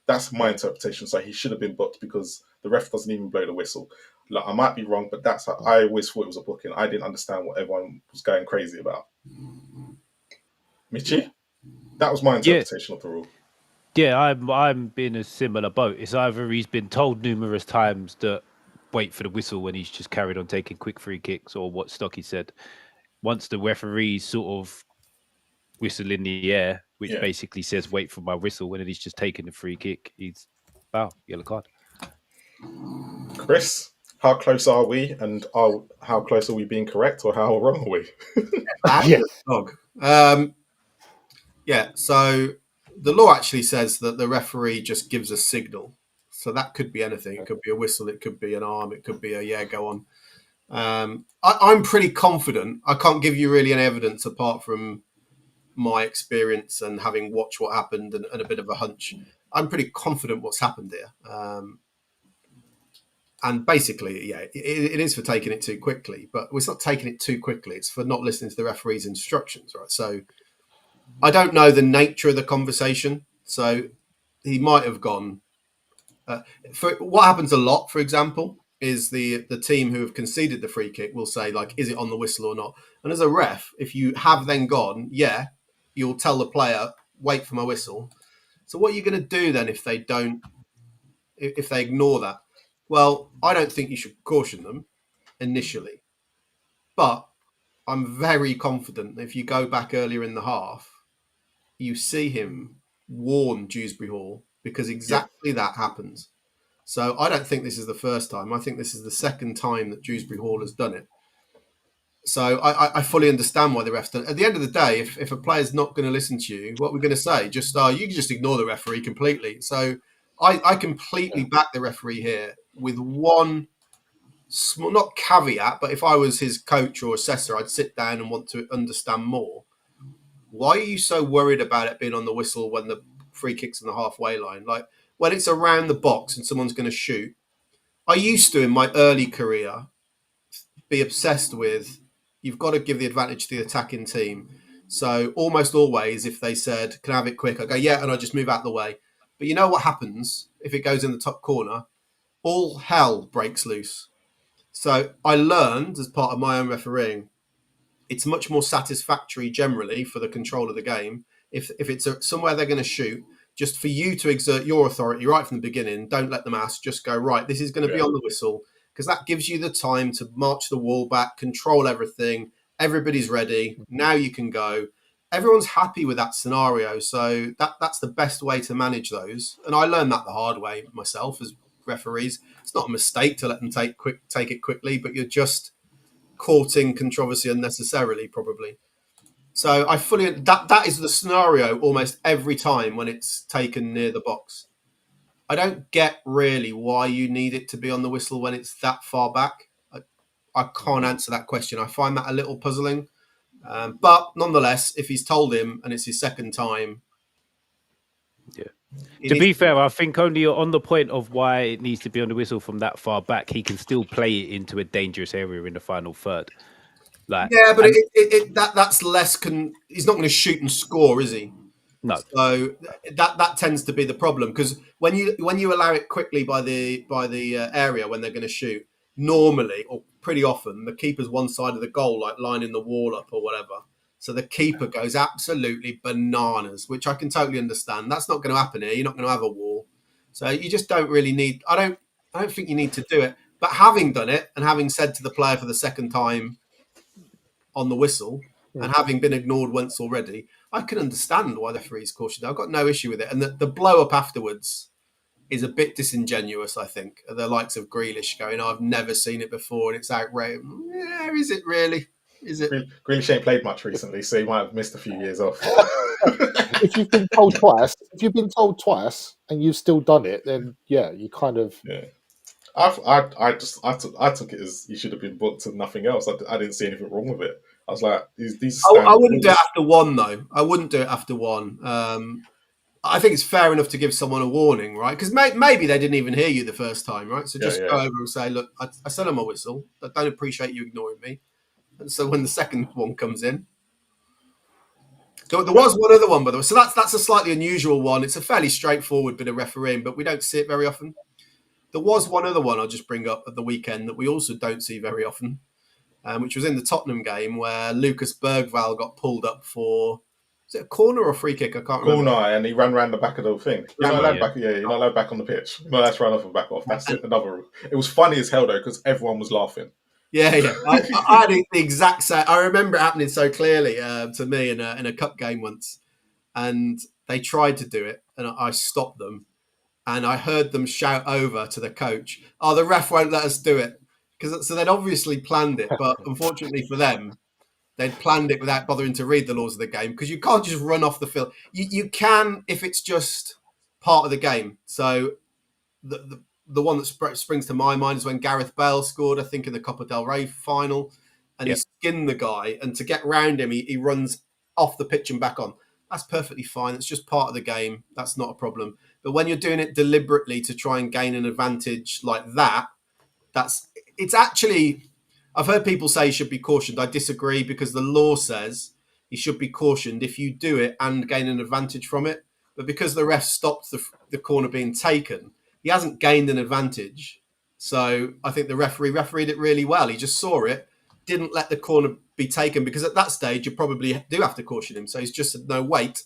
That's my interpretation. So he should have been booked because the ref doesn't even blow the whistle. Like, I might be wrong, but that's how I always thought it was a booking. I didn't understand what everyone was going crazy about. Michi? That was my interpretation of the rule. Yeah, I'm in a similar boat. It's either he's been told numerous times that wait for the whistle when he's just carried on taking quick free kicks, or what Stocky said. Once the referee's sort of whistle in the air, which basically says wait for my whistle, when he's just taking the free kick, he's yellow card. Chris, how close are we, and how close are we being correct, or how wrong are we? Dog. So the law actually says that the referee just gives a signal. So that could be anything. It could be a whistle. It could be an arm. It could be a go on. I'm pretty confident. I can't give you really any evidence apart from my experience and having watched what happened and a bit of a hunch. I'm pretty confident what's happened here. And basically, it is for taking it too quickly. But it's not taking it too quickly. It's for not listening to the referee's instructions, right? So I don't know the nature of the conversation. So he might have gone. For what happens a lot, for example, is the team who have conceded the free kick will say, is it on the whistle or not? And as a ref, if you have then gone, you'll tell the player, wait for my whistle. So what are you going to do then if they ignore that? Well, I don't think you should caution them initially. But I'm very confident that if you go back earlier in the half, you see him warn Dewsbury Hall because exactly that happens. So I don't think this is the first time. I think this is the second time that Dewsbury Hall has done it. So I fully understand why the refs done it. At the end of the day, if a player's not going to listen to you, what we're going to say, you can just ignore the referee completely. So I completely back the referee here with one small, not caveat, but if I was his coach or assessor, I'd sit down and want to understand more. Why are you so worried about it being on the whistle when the free kick's on the halfway line? Like when it's around the box and someone's going to shoot. I used to, in my early career, be obsessed with you've got to give the advantage to the attacking team. So almost always, if they said, "Can I have it quick?" I go, "Yeah," and I just move out of the way. But you know what happens if it goes in the top corner? All hell breaks loose. So I learned as part of my own refereeing, it's much more satisfactory generally for the control of the game if it's somewhere they're going to shoot, just for you to exert your authority right from the beginning. Don't let them ask, just go, right, this is going to be on the whistle, because that gives you the time to march the wall back, control everything. Everybody's ready. Now you can go. Everyone's happy with that scenario. So that's the best way to manage those. And I learned that the hard way myself as referees. It's not a mistake to let them take it quickly, but you're just courting controversy unnecessarily, probably. So I fully that is the scenario almost every time when it's taken near the box. I don't get really why you need it to be on the whistle when it's that far back. I can't answer that question. I find that a little puzzling. But nonetheless, if he's told him and it's his second time. To be fair, I think only on the point of why it needs to be on the whistle from that far back, he can still play it into a dangerous area in the final third. But that's less. He's not going to shoot and score, is he? No. So that tends to be the problem, because when you allow it quickly by the area when they're going to shoot, normally or pretty often the keeper's one side of the goal, like lining the wall up or whatever. So the keeper goes absolutely bananas, which I can totally understand. That's not going to happen here. You're not going to have a wall, so you just don't really need. I don't think you need to do it. But having done it and having said to the player for the second time on the whistle, and having been ignored once already, I can understand why the referee's cautioned. I've got no issue with it. And the blow up afterwards is a bit disingenuous, I think. The likes of Grealish going, "I've never seen it before and it's outrageous." Yeah, is it really? Is it? Grealish ain't played much recently, so he might have missed a few years off. If you've been told twice and you've still done it, then yeah, you kind of I took it as he should have been booked and nothing else. I didn't see anything wrong with it. I was like, these. I wouldn't do it after one, though. I wouldn't do it after one. I think it's fair enough to give someone a warning, right? Because maybe they didn't even hear you the first time, right? So just go over and say, "Look, I said on my whistle. I don't appreciate you ignoring me." And so when the second one comes in, there was one other one, by the way. So that's a slightly unusual one. It's a fairly straightforward bit of refereeing, but we don't see it very often. There was one other one I'll just bring up at the weekend that we also don't see very often, which was in the Tottenham game where Lucas Bergvall got pulled up for, is it a corner or a free kick? I can't remember. Corner, and he ran around the back of the thing. You're not allowed back. Yeah, you're not allowed back on the pitch. You're not allowed to run off and back off. That's another rule. It was funny as hell though because everyone was laughing. Yeah. I had the exact same. I remember it happening so clearly to me in a cup game once, and they tried to do it, and I stopped them, and I heard them shout over to the coach, "Oh, the ref won't let us do it," so they'd obviously planned it, but unfortunately for them, they'd planned it without bothering to read the laws of the game, because you can't just run off the field. You can if it's just part of the game. So the one that springs to my mind is when Gareth Bale scored, I think, in the Copa del Rey final, and he skinned the guy, and to get round him, he runs off the pitch and back on. That's perfectly fine. It's just part of the game. That's not a problem. But when you're doing it deliberately to try and gain an advantage like that, it's actually, I've heard people say he should be cautioned. I disagree, because the law says he should be cautioned if you do it and gain an advantage from it. But because the ref stopped the corner being taken, he hasn't gained an advantage. So I think the referee refereed it really well. He just saw it, didn't let the corner be taken, because at that stage you probably do have to caution him. So he's just said, "No, wait,"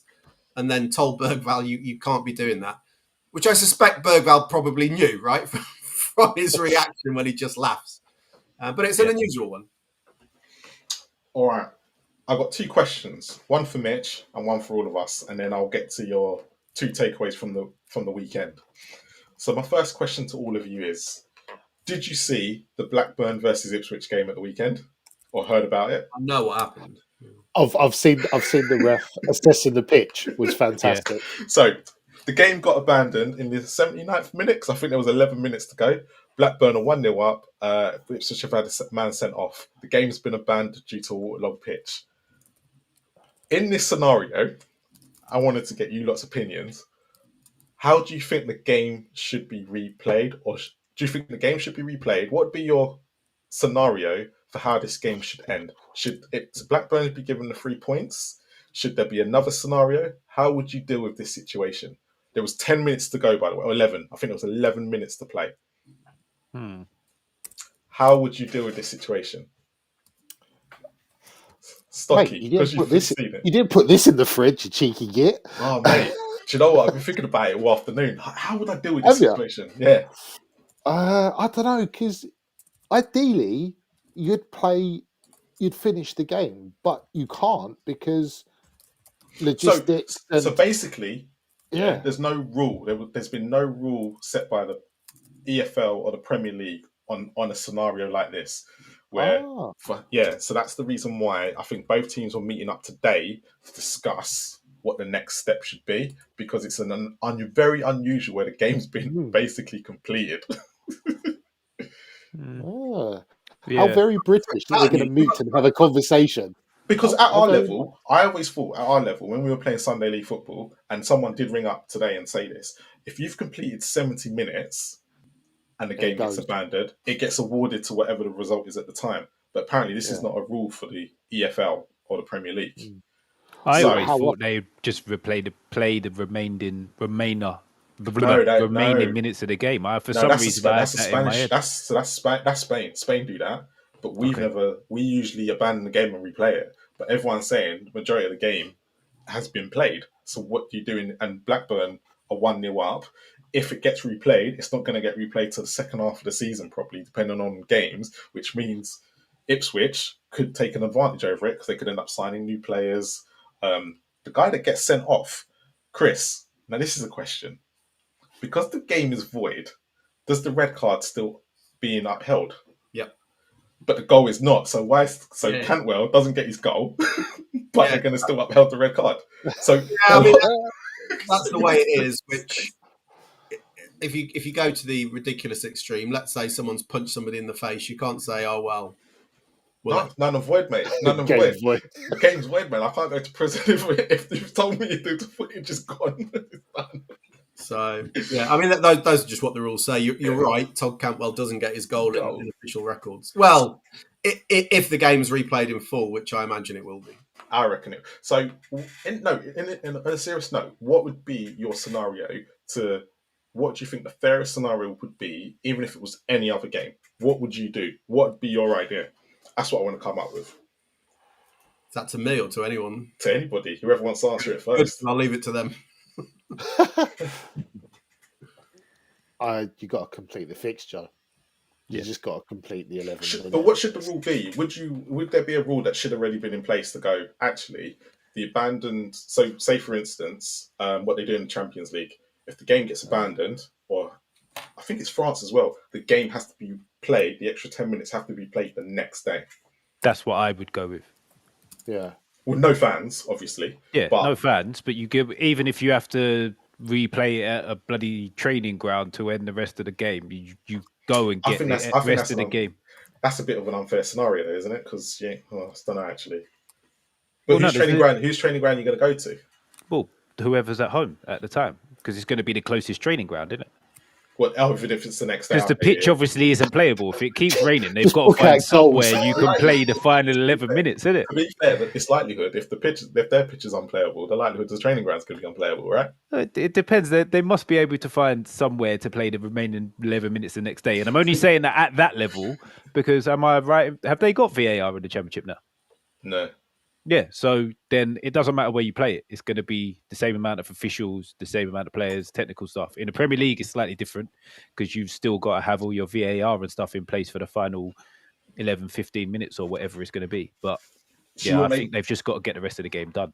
and then told Bergvall, you can't be doing that, which I suspect Bergvall probably knew, right, from his reaction when he just laughs. But it's an unusual one. All right. I've got two questions, one for Mitch and one for all of us, and then I'll get to your 2 takeaways from the weekend. So my first question to all of you is: did you see the Blackburn versus Ipswich game at the weekend, or heard about it? I know what happened. I've seen the ref assessing the pitch was fantastic. So the game got abandoned in the 79th minute because I think there was 11 minutes to go. Blackburn are 1-0 up. Ipswich have had a man sent off. The game's been abandoned due to a waterlogged pitch. In this scenario, I wanted to get you lot's opinions. How do you think the game should be replayed, or do you think the game should be replayed? What would be your scenario for how this game should end? Should Blackburn be given the 3 points? Should there be another scenario? How would you deal with this situation? There was 10 minutes to go, by the way, or 11. I think it was 11 minutes to play. How would you deal with this situation? Stocky, because you've seen it. You didn't put this in the fridge, you cheeky git. Oh, mate. Do you know what? I've been thinking about it all afternoon. How would I deal with this situation? Yeah. I don't know, because ideally you'd finish the game, but you can't because logistics. So basically, there's no rule. There's been no rule set by the EFL or the Premier League on a scenario like this. So that's the reason why I think both teams were meeting up today to discuss what the next step should be, because it's very unusual where the game's been basically completed. How very British that we're going to meet and have a conversation. Because at our level, I always thought at our level, when we were playing Sunday League football, and someone did ring up today and say this, if you've completed 70 minutes and the game gets abandoned, it gets awarded to whatever the result is at the time. But apparently this is not a rule for the EFL or the Premier League. I always thought they just play the remaining minutes of the game. For some reason, that's Spanish. That's Spain. Spain do that, but we usually abandon the game and replay it. But everyone's saying the majority of the game has been played. So what do you do? And Blackburn are 1-0 up. If it gets replayed, it's not going to get replayed till the second half of the season, probably, depending on games, which means Ipswich could take an advantage over it because they could end up signing new players. The guy that gets sent off, Chris, now this is a question. Because the game is void, does the red card still being upheld? Yep. But the goal is not. So Cantwell doesn't get his goal, but they're going to still upheld the red card. So that's the way it is. Which, if you go to the ridiculous extreme, let's say someone's punched somebody in the face, you can't say, "Oh well." None of void, mate. None of void. The game's void, man. I can't go to prison if you've told me the footage is gone. So, I mean, those are just what the rules say. You're right. Todd Cantwell doesn't get his goal in official records. Well, if the game's replayed in full, which I imagine it will be. I reckon it. So, in a serious note, what would be your scenario what do you think the fairest scenario would be, even if it was any other game? What would you do? What would be your idea? That's what I want to come up with. Is that to me or to anyone? To anybody. Whoever wants to answer it first. I'll leave it to them. You got to complete the fixture. You just got to complete the 11. But what should the rule be? Would there be a rule that should have already been in place to go, actually, the abandoned... So, say, for instance, what they do in the Champions League. If the game gets abandoned, or I think it's France as well, the game has to be played, the extra 10 minutes have to be played the next day. That's what I would go with. Yeah. With no fans, obviously. Yeah, no fans, but even if you have to replay it at a bloody training ground to end the rest of the game, you go and get the rest of the game. That's a bit of an unfair scenario, though, isn't it? Because I don't know, actually. But whose training ground are you going to go to? Well, whoever's at home at the time, because it's going to be the closest training ground, isn't it? Well, even if it's the next day. Because the pitch obviously isn't playable. If it keeps raining, they've got to find somewhere you can play the final 11 minutes, isn't it? To be fair, it's likelihood. If their pitch is unplayable, the likelihood the training ground's going to be unplayable, right? It depends. They must be able to find somewhere to play the remaining 11 minutes the next day. And I'm only saying that at that level because, am I right? Have they got VAR in the Championship now? No. Yeah, so then it doesn't matter where you play it. It's going to be the same amount of officials, the same amount of players, technical stuff. In the Premier League, it's slightly different because you've still got to have all your VAR and stuff in place for the final 11, 15 minutes or whatever it's going to be. But I think they've just got to get the rest of the game done.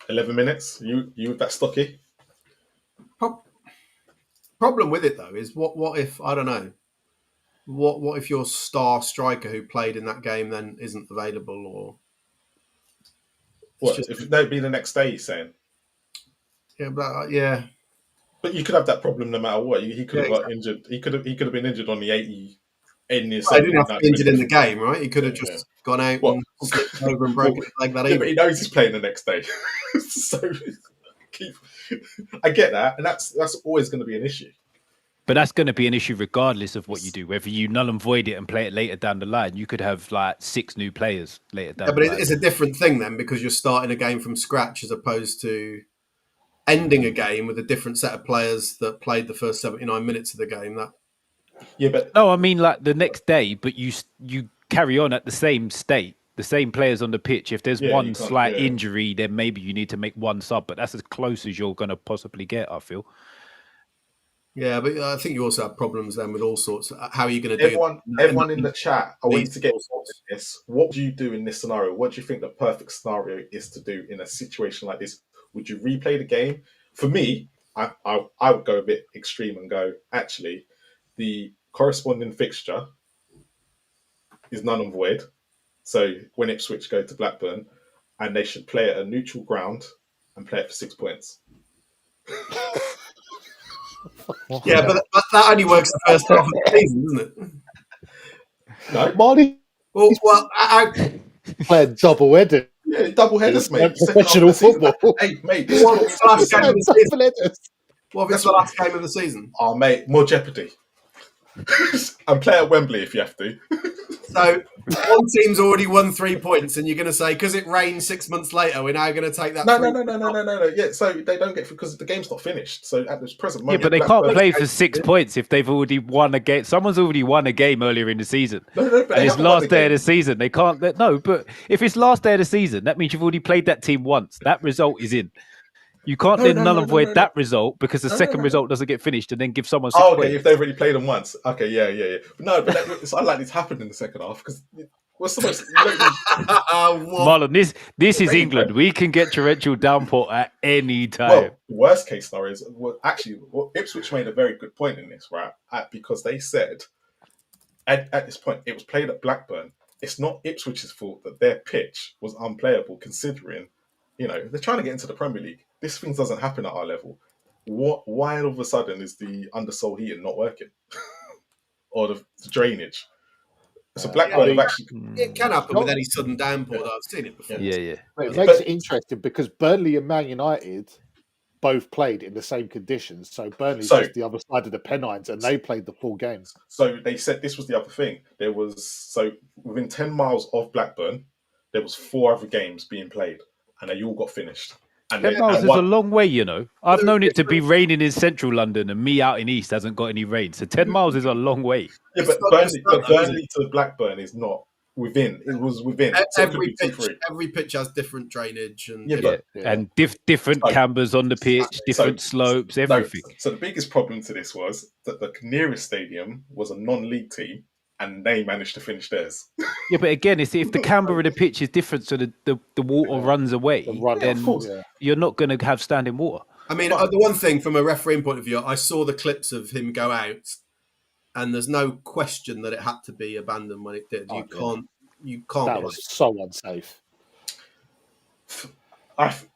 11 minutes? You with that, Stocky? Problem with it though is what if, I don't know, what if your star striker who played in that game then isn't available, or What if they'd be the next day? He's saying. Yeah. But you could have that problem no matter what. He could have got injured. He could have been injured on the 80. He didn't have to be injured in the game, right? He could have just gone out and slipped over and broken his leg that evening. But he knows he's playing the next day, so I get that, and that's always going to be an issue. But that's going to be an issue regardless of what you do. Whether you null and void it and play it later down the line, you could have like 6 new players later down the line. But it's a different thing then, because you're starting a game from scratch as opposed to ending a game with a different set of players that played the first 79 minutes of the game. No, I mean like the next day, but you carry on at the same state, the same players on the pitch. If there's one slight injury, then maybe you need to make one sub, but that's as close as you're going to possibly get, I feel. Yeah, but I think you also have problems then with all sorts. How are you going to do everyone in the chat, I want you to get this. What would you do in this scenario? What do you think the perfect scenario is to do in a situation like this? Would you replay the game? For me, I would go a bit extreme and go, actually, the corresponding fixture is null and void. So when Ipswich go to Blackburn, and they should play at a neutral ground and play it for 6 points. Yeah, but that only works the first half of the season, doesn't it? No, Marty. Well, playing double headers. Yeah, double headers, mate. Professional football. Hey, mate. What if it's the last game of the season? What if it's the last game of the season? Oh, mate, more jeopardy. And play at Wembley if you have to. So one team's already won 3 points, and you're going to say because it rained 6 months later, we're now going to take that. No. Yeah, so they don't get because the game's not finished. So at this present moment, yeah, but they can't play for 6 points if they've already won a game. Someone's already won a game earlier in the season. But and it's last day of the season. They can't. No, but if it's last day of the season, that means you've already played that team once. That result is in. You can't null and void that result because the second result doesn't get finished and then give someone 6 points. Okay, if they've already played them once. Okay, yeah. But it's unlikely to happen in the second half because what's the most... Marlon, this is England. We can get torrential downpour at any time. Well, the worst case scenario is... Ipswich made a very good point in this, right? Because they said, at this point, it was played at Blackburn. It's not Ipswich's fault that their pitch was unplayable considering... they're trying to get into the Premier League. This thing doesn't happen at our level. Why all of a sudden is the undersoil heating not working? Or the drainage? So Blackburn have actually... It can happen with any sudden downpour. I've seen it before. Yeah. It makes it interesting because Burnley and Man United both played in the same conditions. So Burnley's just the other side of the Pennines and they played the full game. So they said this was the other thing. Within 10 miles of Blackburn, there was 4 other games being played. And they all got finished. 10 miles is a long way, I've known it to be raining in central London and me out in East hasn't got any rain. So 10 miles is a long way. Yeah, but Burnley to Blackburn is not within. It was within. Every pitch has different drainage. And and different cambers on the pitch, different slopes, everything. So the biggest problem to this was that the nearest stadium was a non-league team. And they managed to finish theirs. Yeah, but again, if the camber of the pitch is different, so the water runs away, then you're not going to have standing water. I mean, the one thing from a refereeing point of view, I saw the clips of him go out, and there's no question that it had to be abandoned when it did. You can't. That was so unsafe.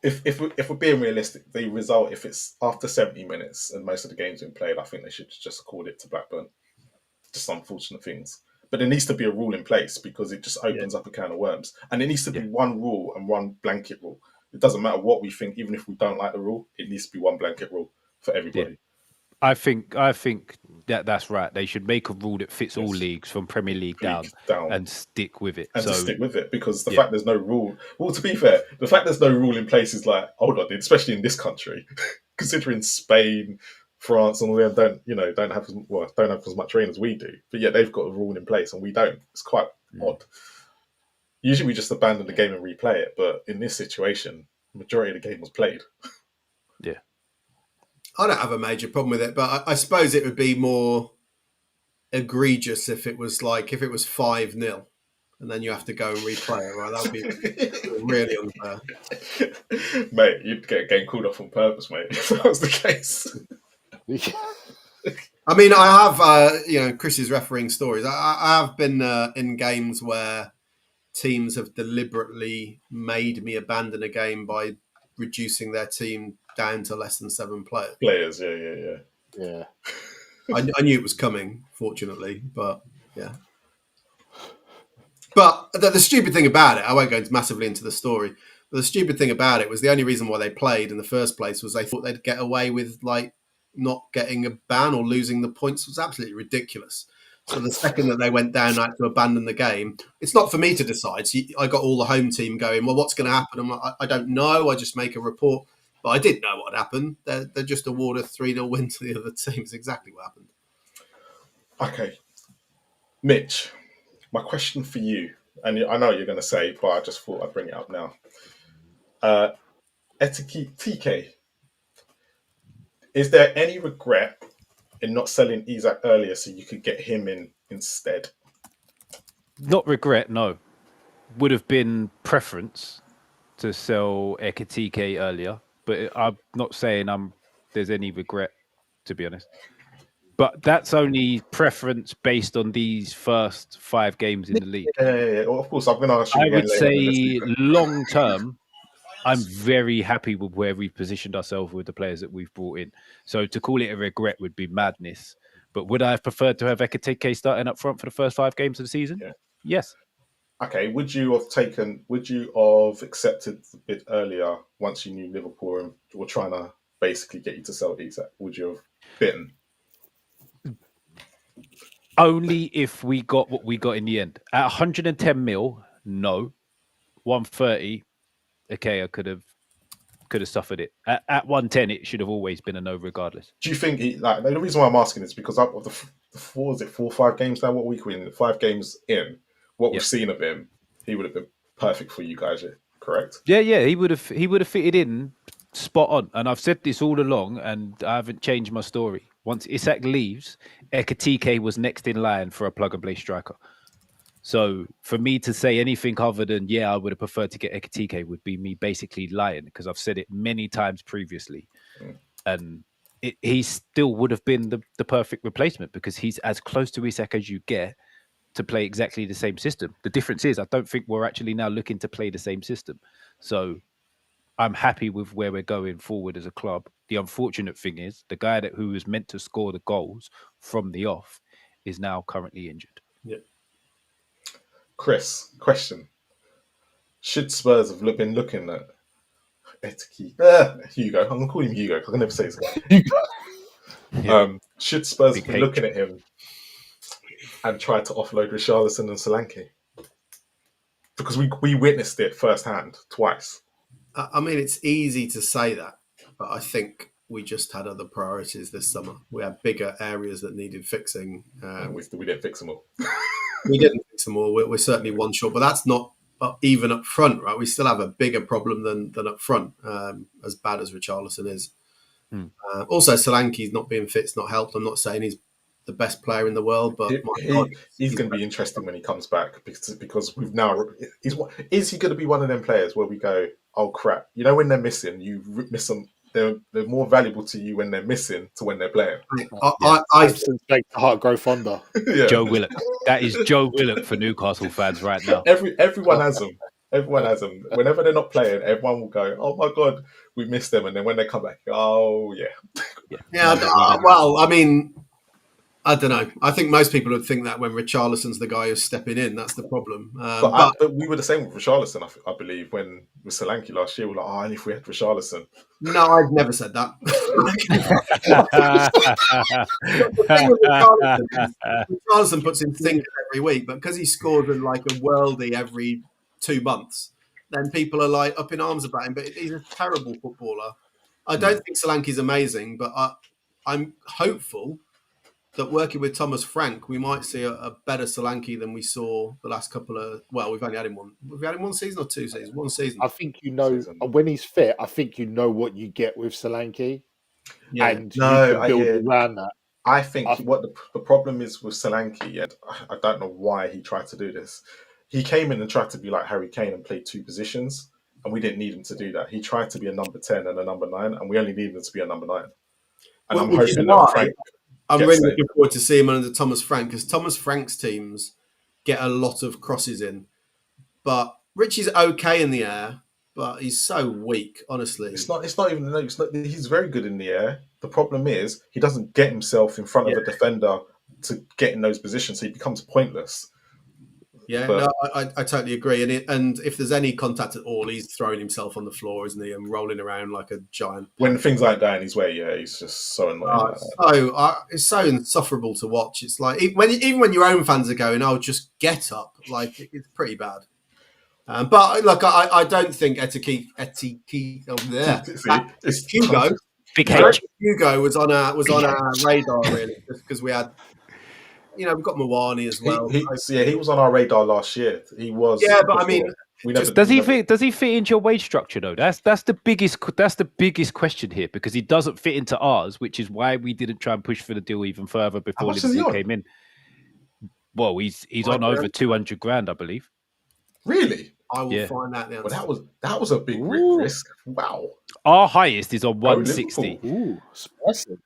If we're being realistic, the result, if it's after 70 minutes and most of the games been played, I think they should just call it to Blackburn. Just unfortunate things, but there needs to be a rule in place because it just opens up a can of worms, and it needs to be one rule and one blanket rule. It doesn't matter what we think, even if we don't like the rule, it needs to be one blanket rule for everybody. Yeah. I think that's right. They should make a rule that fits all leagues from Premier League down and stick with it. To stick with it because the fact there's no rule. Well, to be fair, the fact there's no rule in place is like, hold on, especially in this country, considering Spain, France and all them don't have as much rain as we do, but yet they've got a rule in place and we don't. It's quite odd. Usually we just abandon the game and replay it, but in this situation, the majority of the game was played. Yeah, I don't have a major problem with it, but I suppose it would be more egregious if it was 5-0 and then you have to go and replay it. Right, that would be really unfair. Mate, you'd get a game called off on purpose, mate, if that was the case. I mean, I have, Chris's refereeing stories. I have been in games where teams have deliberately made me abandon a game by reducing their team down to less than 7 players. Yeah. I knew it was coming, fortunately, but yeah. But the stupid thing about it, I won't go massively into the story, but the stupid thing about it was the only reason why they played in the first place was they thought they'd get away with not getting a ban or losing the points. Was absolutely ridiculous. So the second that they went down, I had to abandon the game. It's not for me to decide. So I got all the home team going, well, what's going to happen? I'm like, I don't know. I just make a report. But I didn't know what happened. They just awarded a 3-0 win to the other team. It's exactly what happened. Okay. Mitch, my question for you, and I know you're going to say, but I just thought I'd bring it up now. TK, is there any regret in not selling Isak earlier so you could get him in instead? Not regret, no. Would have been preference to sell Ekitike earlier, but I'm not saying there's any regret, to be honest. But that's only preference based on these first 5 games in the league. Yeah. Well, of course, I'm going to ask you I again would later say long term, I'm very happy with where we've positioned ourselves with the players that we've brought in. So to call it a regret would be madness. But would I have preferred to have Ekitike starting up front for the first 5 games of the season? Yeah. Yes. Okay, would you have accepted the bid earlier once you knew Liverpool were trying to basically get you to sell Isak? Would you have bitten? Only if we got what we got in the end. At 110 mil, no. 130, okay, I could have suffered it. At 110, it should have always been a no, regardless. Do you think the reason why I'm asking is because of the 4 or 5 games now? What week are we in? 5 games in. What we've seen of him, he would have been perfect for you guys. Correct? Yeah, he would have fitted in spot on. And I've said this all along, and I haven't changed my story. Once Isak leaves, Ekitike was next in line for a plug-and-play striker. So for me to say anything other than, I would have preferred to get Ekitike would be me basically lying, because I've said it many times previously. And he still would have been the perfect replacement, because he's as close to Isak as you get to play exactly the same system. The difference is I don't think we're actually now looking to play the same system. So I'm happy with where we're going forward as a club. The unfortunate thing is the guy who was meant to score the goals from the off is now currently injured. Yeah. Chris, question. Should Spurs have been looking at Hugo? I'm going to call him Hugo because I can never say his name. Should Spurs have been looking at him and try to offload Richarlison and Solanke? Because we witnessed it firsthand twice. I mean, it's easy to say that, but I think we just had other priorities this summer. We had bigger areas that needed fixing. We didn't fix them all. We didn't fix them all. We're certainly one short, but that's not even up front, right? We still have a bigger problem than up front, as bad as Richarlison is. Also, Solanke's not being fit's not helped. I'm not saying he's the best player in the world, but he's going to be interesting when he comes back because we've now is he going to be one of them players where we go, oh crap, when they're missing, you miss them. They're more valuable to you when they're missing to when they're playing. I make the heart grow fonder. Joe Willock. That is Joe Willock for Newcastle fans right now. Everyone has them. Everyone has them. Whenever they're not playing, everyone will go, oh my God, we missed them. And then when they come back, oh yeah. Well, I mean, I don't know. I think most people would think that when Richarlison's the guy who's stepping in, that's the problem. But we were the same with Richarlison, I believe, when with Solanke last year. We were like, only if we had Richarlison. No, I've never said that. Richarlison puts in thinkers every week, but because he scores in like a worldie every 2 months, then people are like up in arms about him. But he's a terrible footballer. I don't think Solanke's amazing, but I'm hopeful that working with Thomas Frank, we might see a better Solanke than we saw the last couple of. Well, we've only had him one. We've had him 1 season or 2 seasons. 1 season. I think when he's fit. I think what you get with Solanke, and you can build around that. I think what the problem is with Solanke, and I don't know why he tried to do this, he came in and tried to be like Harry Kane and played two positions, and we didn't need him to do that. He tried to be a number 10 and a number 9, and we only needed him to be a number 9. And I'm Which is hoping why that Frank I'm gets really there. looking forward to seeing him under Thomas Frank, because Thomas Frank's teams get a lot of crosses in. But Richie's okay in the air, but he's so weak, honestly. It's not even. He's very good in the air. The problem is he doesn't get himself in front of a defender to get in those positions, so he becomes pointless. Yeah, no, I totally agree. And if there's any contact at all, he's throwing himself on the floor, isn't he, and rolling around like a giant. When things like that in his way, yeah, he's just so annoying. It's so insufferable to watch. It's like even when your own fans are going, "Oh, just get up!" Like it's pretty bad. But look, I don't think Hugo. Big H. Hugo was on our radar really, just because we had. We've got Mawani as well. He was on our radar last year. He was. Yeah, but I mean, does he fit into your wage structure though? That's the biggest question here, because he doesn't fit into ours, which is why we didn't try and push for the deal even further before Liverpool came in. Well, he's on over 200 grand, I believe. Really? I will find out the answer. Well, that was a big risk. Wow. Our highest is on 160. Ooh, impressive.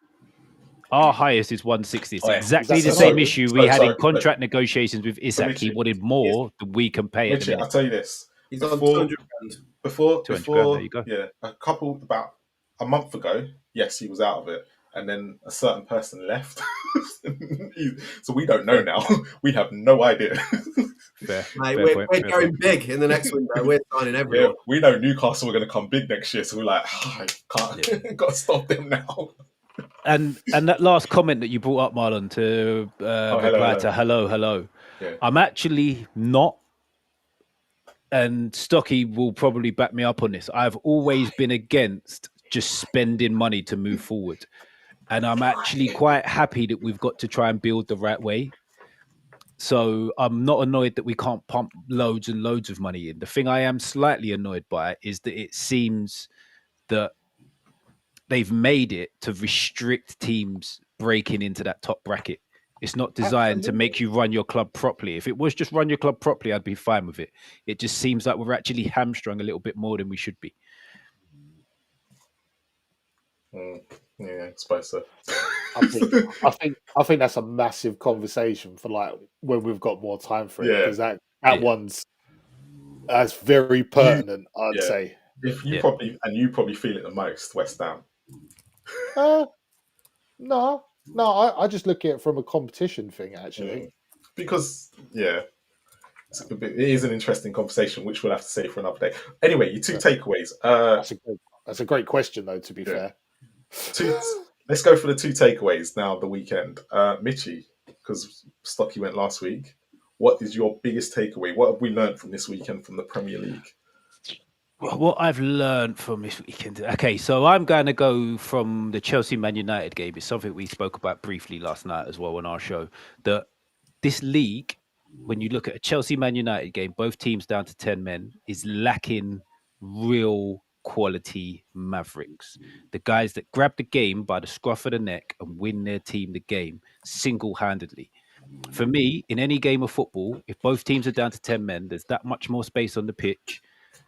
Our highest is 160. It's exactly the same issue we had in contract negotiations with Isak. He wanted more than we can pay. Richie, I'll tell you this. He's on 200 grand. Before, 200 grand, there you go. Yeah, about a month ago, yes, he was out of it. And then a certain person left. So we don't know now. We have no idea. Fair we're going big in the next window. We're signing everyone. Yeah, we know Newcastle are going to come big next year. So we're like, got to stop them now. And that last comment that you brought up, Marlon, to reply to hello. Yeah. I'm actually not, and Stocky will probably back me up on this. I've always been against just spending money to move forward. And I'm actually quite happy that we've got to try and build the right way. So I'm not annoyed that we can't pump loads and loads of money in. The thing I am slightly annoyed by is that it seems that they've made it to restrict teams breaking into that top bracket. It's not designed to make you run your club properly. If it was just run your club properly, I'd be fine with it. It just seems like we're actually hamstrung a little bit more than we should be. Yeah, I suppose so. I think that's a massive conversation for like when we've got more time for it, because that that's very pertinent. I'd say. If you probably feel it the most, West Ham. No, I just look at it from a competition thing, actually. Because it is an interesting conversation, which we'll have to save for another day. Anyway, your two takeaways. That's a great question, though. To be fair, let's go for the two takeaways now. The weekend, Mitchie, because Stocky went last week. What is your biggest takeaway? What have we learned from this weekend from the Premier League? What I've learned from this weekend. Okay, so I'm going to go from the Chelsea-Man United game. It's something we spoke about briefly last night as well on our show. That this league, when you look at a Chelsea-Man United game, both teams down to 10 men, is lacking real quality mavericks. The guys that grab the game by the scruff of the neck and win their team the game single-handedly. For me, in any game of football, if both teams are down to 10 men, there's that much more space on the pitch.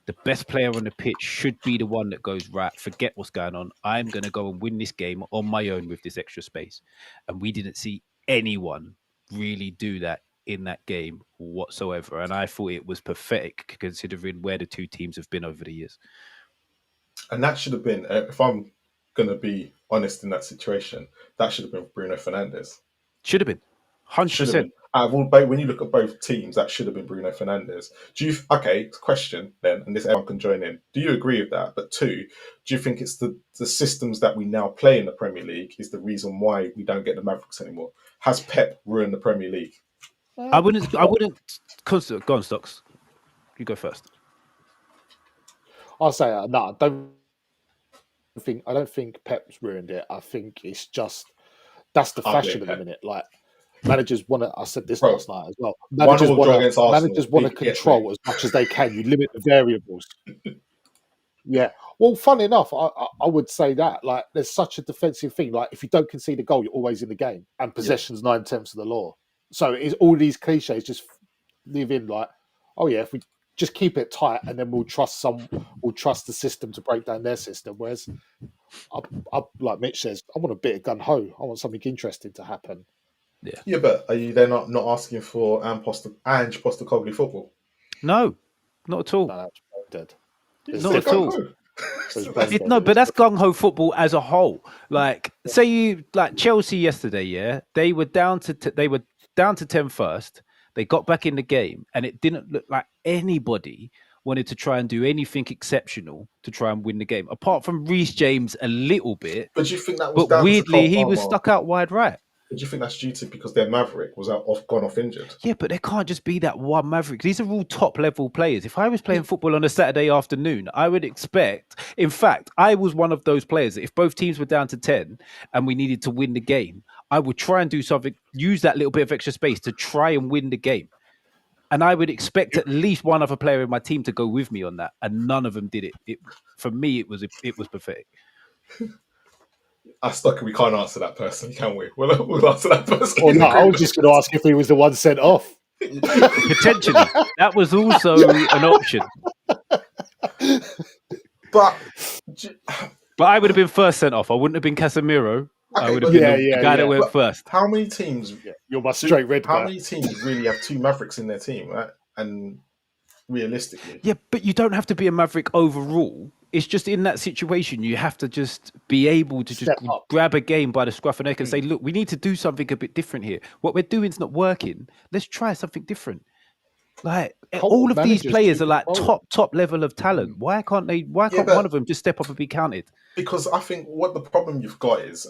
The best player on the pitch should be the one that goes, right, forget what's going on. I'm going to go and win this game on my own with this extra space. And we didn't see anyone really do that in that game whatsoever. And I thought it was pathetic considering where the two teams have been over the years. And that should have been, if I'm going to be honest in that situation, that should have been Bruno Fernandes. Should have been. 100%. When you look at both teams, that should have been Bruno Fernandes. Question then, and this everyone can join in. Do you agree with that? But two, do you think it's the systems that we now play in the Premier League is the reason why we don't get the Mavericks anymore? Has Pep ruined the Premier League? I wouldn't. Go on, Stocks. You go first. I'll say no. I don't think Pep's ruined it. I think it's just that's the fashion at the minute. Like. Managers want to. I said this last night as well. Managers want to control as much as they can. You limit the variables. Yeah. Well, funny enough, I would say that like there's such a defensive thing. Like if you don't concede a goal, you're always in the game, and possession's 9/10 of the law. So it's all these cliches just live in like oh yeah, if we just keep it tight and then we'll trust the system to break down their system. Whereas, like Mitch says, I want a bit of gun ho. I want something interesting to happen. Yeah, but are you then not asking for Ange Postecoglou football? No, not at all. No, that's dead. Not at all. No, but that's gung ho football as a whole. Like, say you like Chelsea yesterday. Yeah, they were down to 10 first. They got back in the game, and it didn't look like anybody wanted to try and do anything exceptional to try and win the game, apart from Reece James a little bit. But do you think that was But weirdly, he was stuck out wide right. Do you think that's due to because their Maverick was gone off injured? Yeah, but there can't just be that one Maverick. These are all top level players. If I was playing football on a Saturday afternoon, I would expect. In fact, I was one of those players that if both teams were down to 10 and we needed to win the game, I would try and do something, use that little bit of extra space to try and win the game. And I would expect at least one other player in my team to go with me on that, and none of them did it. For me, it was pathetic. We can't answer that person, can we? We'll answer that person. Well, no, I was just going to ask if he was the one sent off. Potentially, that was also an option. But I would have been first sent off. I wouldn't have been Casemiro. Okay, I would have been the guy that went first. How many teams? Yeah, you're my straight red. How many teams really have two Mavericks in their team, right? And realistically, yeah, but you don't have to be a Maverick overall. It's just in that situation, you have to just be able to just grab a game by the scruff of the neck and say, look, we need to do something a bit different here. What we're doing is not working. Let's try something different. Like all of these players are like top level of talent. Why can't one of them just step up and be counted? Because I think what the problem you've got is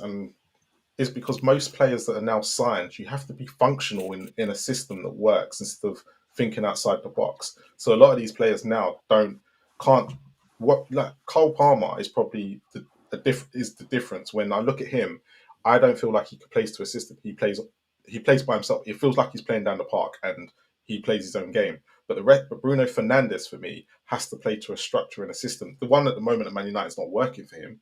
because most players that are now signed, you have to be functional in a system that works instead of thinking outside the box. So a lot of these players now can't. Cole Palmer is probably the difference. When I look at him, I don't feel like he plays to a system. He plays by himself. It feels like he's playing down the park and he plays his own game. But Bruno Fernandes for me has to play to a structure and a system. The one at the moment at Man United is not working for him.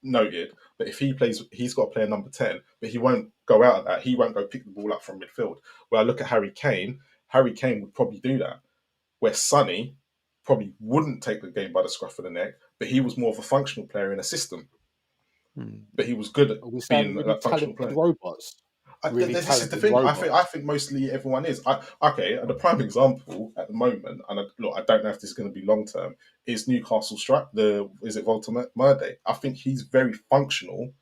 Noted, but if he plays, he's got to play a number 10, but he won't go out of that. He won't go pick the ball up from midfield. Where I look at Harry Kane would probably do that. Where Sonny probably wouldn't take the game by the scruff of the neck, but he was more of a functional player in a system. But he was good at being a functional player. Robots. This is the thing. I think mostly everyone is. The prime example at the moment, and I don't know if this is going to be long term, is Newcastle is it Voltemerde? I think he's very functional,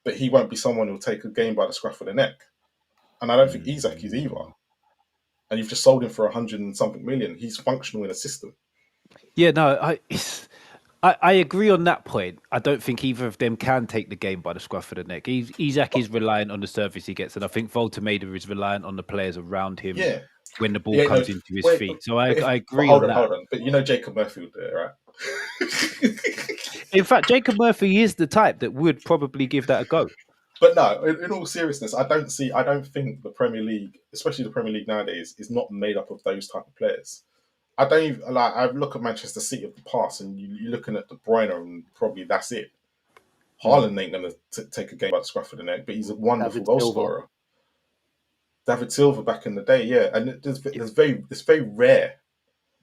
but he won't be someone who'll take a game by the scruff of the neck. And I don't think Isak is either. And you've just sold him for 100 and something million. He's functional in a system. Yeah, no, I agree on that point. I don't think either of them can take the game by the scruff of the neck. Isak is reliant on the service he gets, and I think Voltemade is reliant on the players around him when the ball comes into his feet. So I agree on that. Hold on. But Jacob Murphy would do it, right? In fact, Jacob Murphy is the type that would probably give that a go. But no, in all seriousness, I don't think the Premier League, especially the Premier League nowadays, is not made up of those type of players. I don't even I look at Manchester City of the past, and you're looking at De Bruyne, and probably that's it. Haaland ain't going to take a game by the scruff of the neck, but he's a wonderful goal scorer. David Silva back in the day, yeah, and it's very rare.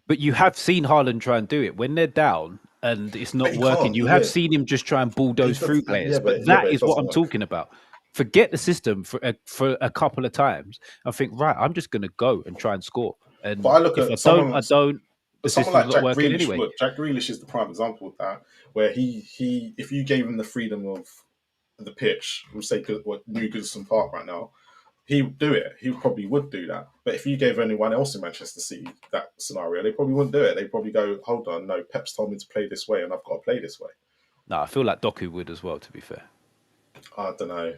But you have seen Haaland try and do it when they're down and it's not working. You have seen him just try and bulldoze through players, but that is what I'm talking about. Forget the system for a couple of times. I think, right, I'm just going to go and try and score. And but I look at someone, I don't. But someone like Jack Grealish anyway. Jack Grealish is the prime example of that, where he if you gave him the freedom of the pitch, we'll say New Goodison Park right now, he would do it. He probably would do that. But if you gave anyone else in Manchester City that scenario, they probably wouldn't do it. They'd probably go, hold on, no, Pep's told me to play this way and I've got to play this way. No, I feel like Doku would as well, to be fair. I don't know.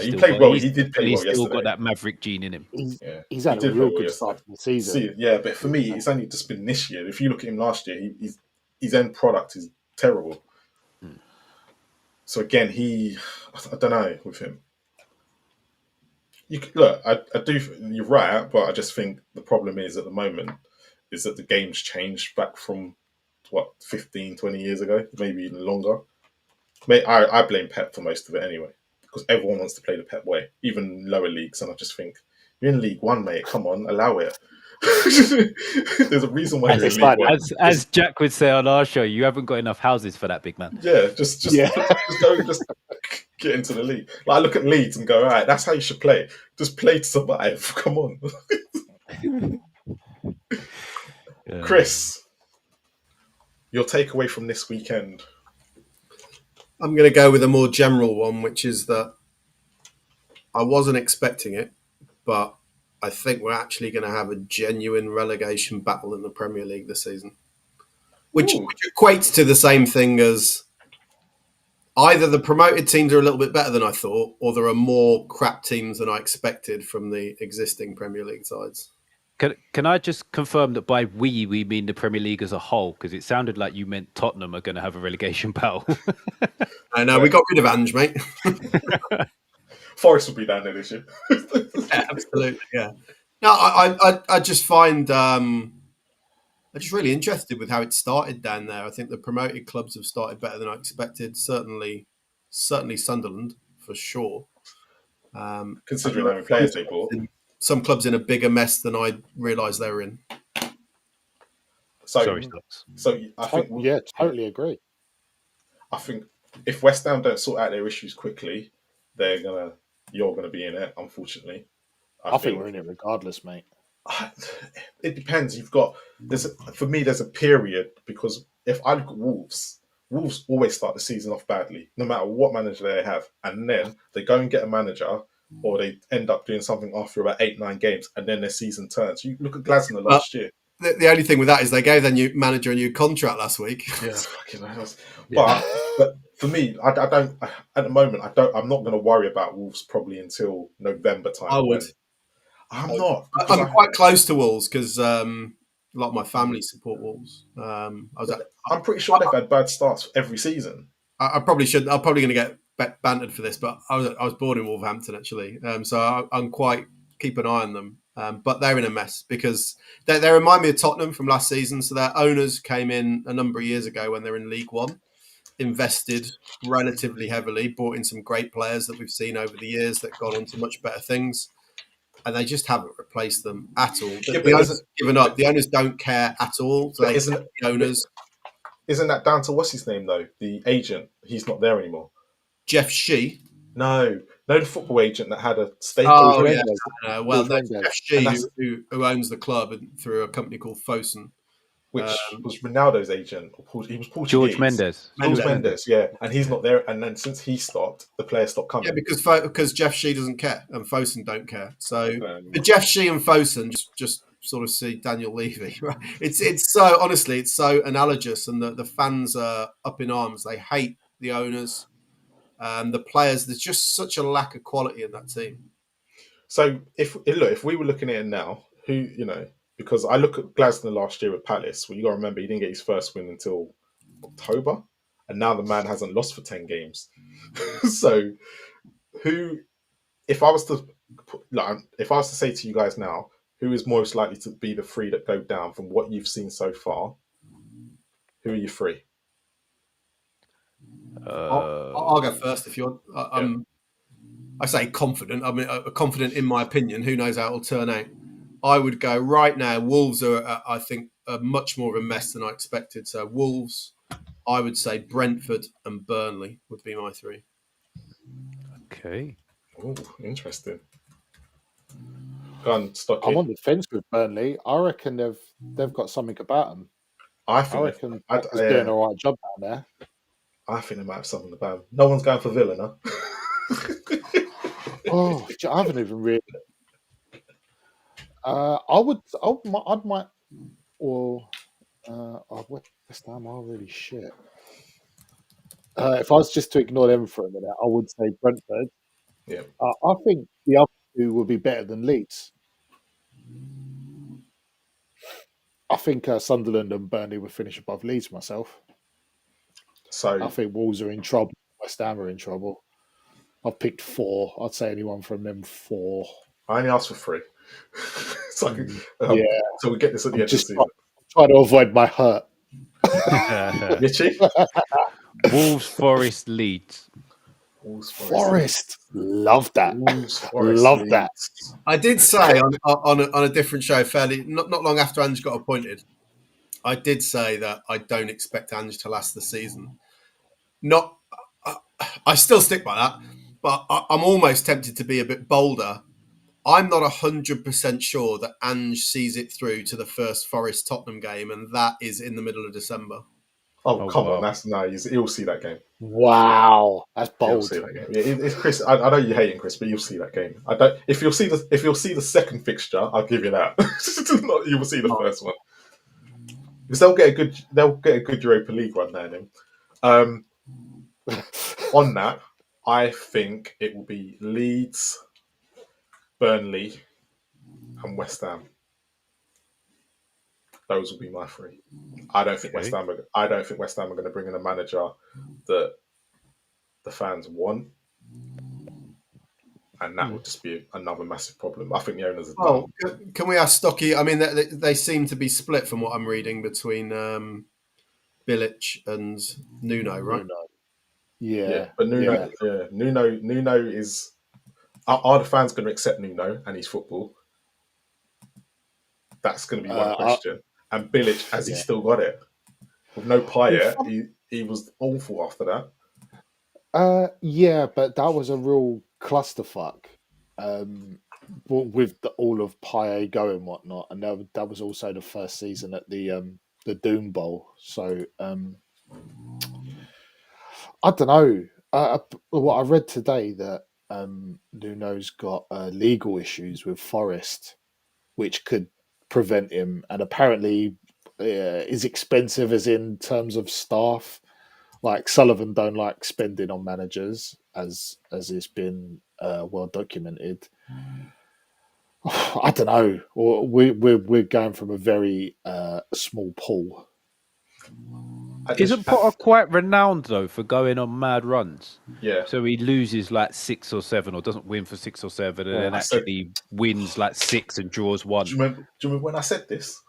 He played well. He did play well yesterday. He's still got that Maverick gene in him. He's had a real good start to the season. Yeah, but for me, it's only just been this year. If you look at him last year, his end product is terrible. So again, I don't know with him. I do. You're right, but I just think the problem is at the moment is that the game's changed back from 15, 20 years ago, maybe even longer. I blame Pep for most of it anyway, because everyone wants to play the Pep way, even lower leagues, and I just think you're in League One, mate. Come on, allow it. There's a reason why And he's it's in League like One. As Jack would say on our show, you haven't got enough houses for that big man. Yeah, just get into the league. Like, I look at Leeds and go, all right, that's how you should play. Just play to survive. Come on. Chris, your takeaway from this weekend? I'm going to go with a more general one, which is that I wasn't expecting it, but I think we're actually going to have a genuine relegation battle in the Premier League this season, which equates to the same thing as either the promoted teams are a little bit better than I thought, or there are more crap teams than I expected from the existing Premier League sides. Can I just confirm that by we mean the Premier League as a whole? Because it sounded like you meant Tottenham are going to have a relegation battle. I know, we got rid of Ange, mate. Forest will be down there this year. Yeah, absolutely, yeah. No, I just find I'm just really interested with how it started down there. I think the promoted clubs have started better than I expected. Certainly Sunderland for sure. Considering how many players they bought. Some clubs in a bigger mess than I realised they were in. Sorry, Stocks. So I think totally agree. I think if West Ham don't sort out their issues quickly, you're gonna be in it. Unfortunately, I think we're in it regardless, mate. It depends. For me, there's a period, because if I look at Wolves always start the season off badly, no matter what manager they have, and then they go and get a manager, or they end up doing something after about 8-9 games, and then their season turns. You look at Glasgow last year. The only thing with that is they gave their new manager a new contract last week. Yeah, but for me, I don't. At the moment, I'm not going to worry about Wolves probably until November time. I would. I'm not. I'm quite close to Wolves because a lot of my family support Wolves. I'm pretty sure they've had bad starts every season. I probably should. I'm probably going to get bantered for this, but I was born in Wolverhampton actually, so I'm quite keep an eye on them. But they're in a mess because they remind me of Tottenham from last season. So their owners came in a number of years ago when they're in League One, invested relatively heavily, brought in some great players that we've seen over the years that got on to much better things, and they just haven't replaced them at all. The owners have given up. The owners don't care at all. So the owners. Isn't that down to what's his name though? The agent. He's not there anymore. Jeff Shee. No, the football agent that had a stake. Oh, yeah. That's Jeff Shee, who owns the club through a company called Fosun. Which was Ronaldo's agent. He was Portuguese. George Mendes. George Mendes, yeah. And he's not there. And then since he stopped, the players stopped coming. Yeah, because Jeff Shee doesn't care and Fosun don't care. So Jeff Shee and Fosun just sort of see Daniel Levy. Right? It's so, honestly, it's so analogous, and the fans are up in arms. They hate the owners. The players, there's just such a lack of quality in that team. So if we were looking at it now, because I look at Glasgow last year with Palace, well, you got to remember he didn't get his first win until October, and now the man hasn't lost for 10 games. So if I was to say to you guys now, who is most likely to be the three that go down from what you've seen so far? Who are your three? I'll go first if you want. I say confident. I mean, confident in my opinion. Who knows how it'll turn out? I would go right now. Wolves are, I think, much more of a mess than I expected. So Wolves, I would say Brentford and Burnley would be my three. Okay. Oh, interesting. Go on, Stocky. I'm on the fence with Burnley. I reckon they've got something about them. I reckon they're doing a right job down there. I think they might have something about them. No one's going for Villa, no? I haven't even really. West Ham are really shit. If I was just to ignore them for a minute, I would say Brentford. Yeah. I think the other two will be better than Leeds. I think Sunderland and Burnley will finish above Leeds myself. So I think Wolves are in trouble. West Ham are in trouble. I've picked 4. I'd say anyone from them 4. I only asked for 3. So we get this at the end of the season. Trying to avoid my hurt. Richie? Wolves, Forest, Leeds. Forest. Love that. Forest Love that. Leeds. I did say on a different show, fairly not long after Ange got appointed, I did say that I don't expect Ange to last the season. I still stick by that, but I'm almost tempted to be a bit bolder. I'm not 100% sure that Ange sees it through to the first Forest Tottenham game, and that is in the middle of December. Oh, come on, that's nice. He'll see that game. Wow, that's He'll bold. see that game. Yeah, it's Chris. I know you hate him, Chris, but you'll see that game. I don't. If you'll see the second fixture, I'll give you that. You will see the first one because they'll get a good Europa League run there. Then, on that, I think it will be Leeds, Burnley, and West Ham. Those will be my three. I don't think West Ham are going to bring in a manager that the fans want, and that would just be another massive problem. I think the owners are done. Can we ask Stocky? I mean, they seem to be split from what I'm reading between Bilic and Nuno, right? Yeah, but Nuno is. Are the fans going to accept Nuno and his football? That's going to be one question. And Bilic, has he still got it? With no Payet, he was awful after that. Yeah, but that was a real clusterfuck. With all of Payet going and whatnot, and that was also the first season at the Doom Bowl. So I don't know. What I read today that Nuno's got legal issues with Forest, which could prevent him, and apparently is expensive as in terms of staff. Like Sullivan don't like spending on managers, as it's been well documented. I don't know. We're going from a very small pool. Isn't Potter quite renowned though for going on mad runs? Yeah. So he loses like 6 or 7, or doesn't win for 6 or 7, and then actually wins like 6 and draws 1. Do you remember when I said this?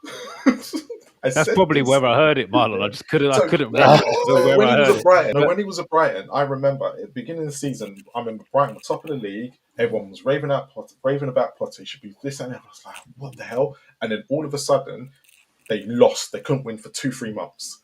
That's probably where I heard it, Marlon. I just couldn't. I couldn't remember when he was at Brighton. When he was at Brighton, I remember at the beginning of the season. I remember Brighton were top of the league. Everyone was raving about Potter. He should be this and that. I was like, what the hell? And then all of a sudden, they lost. They couldn't win for 2-3 months.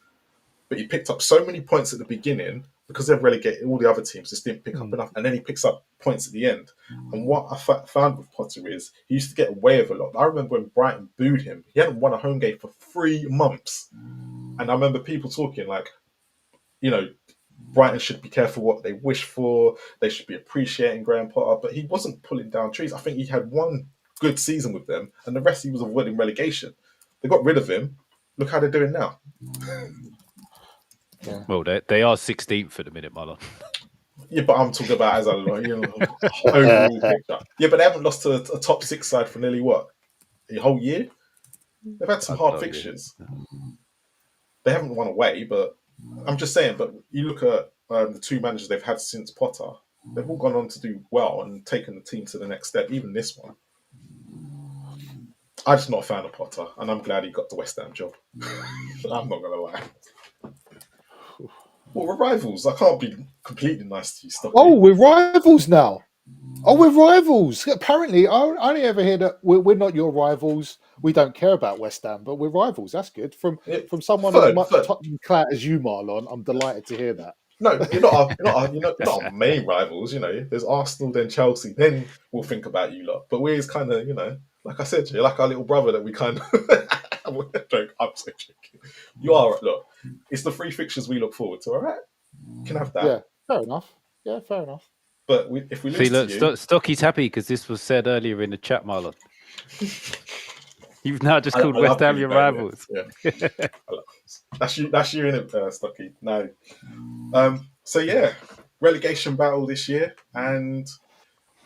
But he picked up so many points at the beginning because they've relegated. All the other teams just didn't pick up enough, and then he picks up points at the end. And what I found with Potter is he used to get away with a lot. I remember when Brighton booed him. He hadn't won a home game for 3 months, and I remember people talking like, Brighton should be careful what they wish for. They should be appreciating Graham Potter, but he wasn't pulling down trees. I think he had one good season with them, and the rest he was avoiding relegation. They got rid of him. Look how they're doing now. Yeah. Well, they are 16th at the minute, Marlon. Yeah, but I'm talking about as a overall picture. Yeah, but they haven't lost to a top 6 side for nearly the whole year. They've had some hard fixtures. They haven't won away, but I'm just saying. But you look at the 2 managers they've had since Potter. They've all gone on to do well and taken the team to the next step. Even this one. I'm just not a fan of Potter, and I'm glad he got the West Ham job. I'm not gonna lie. Well, we're rivals. I can't be completely nice to you, Stocky. Oh, we're rivals now. We're rivals. Apparently, I only ever hear that we're not your rivals. We don't care about West Ham, but we're rivals. That's good. From someone as much Tottenham clat as you, Marlon, I'm delighted to hear that. No, you're not our main rivals. There's Arsenal, then Chelsea, then we'll think about you lot. But we're kind of, like I said, you're like our little brother that we kind of. I'm so joking. You are. Look, it's the 3 fixtures we look forward to. All right, you can have that. Yeah, fair enough. Yeah, fair enough. But if we lose to you, Stocky's happy because this was said earlier in the chat, Marlon. You've now just called West Ham your rivals. Yeah. That's you in it, Stocky. No. So yeah, relegation battle this year, and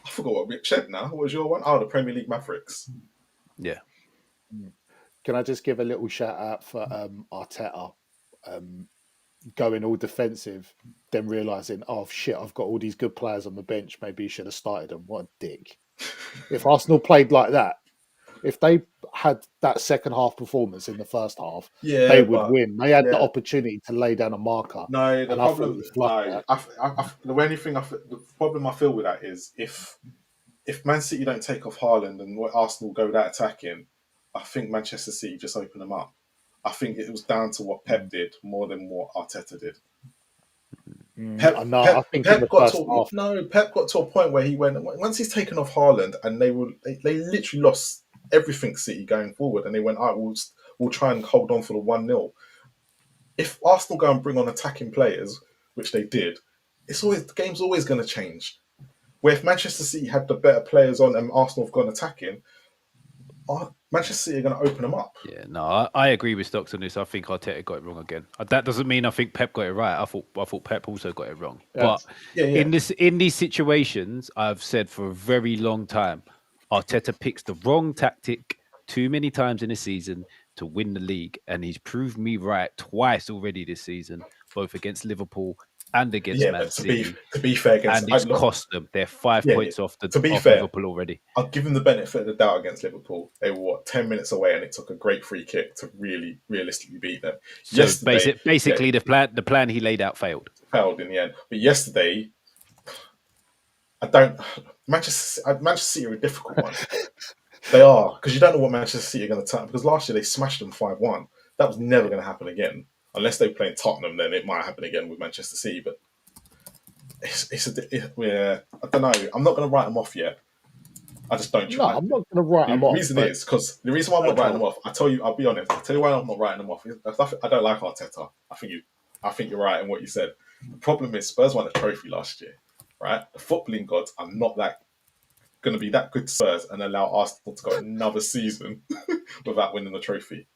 I forgot what Rip said now. What was your one? Oh, the Premier League Mavericks. Yeah. Can I just give a little shout out for Arteta going all defensive, then realising, oh shit, I've got all these good players on the bench. Maybe you should have started them. What a dick. If Arsenal played like that, if they had that second half performance in the first half, Yeah, they would but win. They had the yeah. opportunity to lay down a marker. No, the And I thought problem. he fluffed No, that. the only thing the problem I feel with that is if Man City don't take off Haaland and Arsenal go that attacking, I think Manchester City just open them up. I think it was down to what Pep did more than what Arteta did. I think in the Pep got first half, Pep got to a point where he went once he's taken off Haaland and they literally lost everything City going forward and they went, all right, we'll try and hold on for the 1-0. If Arsenal go and bring on attacking players, which they did, the game's always going to change. Where if Manchester City had the better players on and Arsenal have gone attacking, Manchester City are going to open them up. Yeah, no, I agree with Stocks on this. I think Arteta got it wrong again. That doesn't mean I think Pep got it right. I thought Pep also got it wrong. Yeah. But in these situations, I've said for a very long time, Arteta picks the wrong tactic too many times in a season to win the league, and he's proved me right twice already this season, both against Liverpool and against Man City. To be fair, and it's cost them. They're 5 points off Liverpool already. I'll give them the benefit of the doubt against Liverpool. They were 10 minutes away, and it took a great free kick to really realistically beat them. So basically, the plan he laid out failed in the end. But yesterday, Manchester City are a difficult one. They are, because you don't know what Manchester City are going to turn. Because last year they smashed them 5-1. That was never going to happen again. Unless they play in Tottenham, then it might happen again with Manchester City. But I don't know. I'm not going to write them off yet. I just don't try. No, I'm not going to write them off. The reason why I'm not writing them off, I'll be honest. I'll tell you why I'm not writing them off. I don't like Arteta. I think you're right in what you said. The problem is Spurs won a trophy last year, right? The footballing gods are not going to be that good to Spurs and allow Arsenal to go another season without winning the trophy.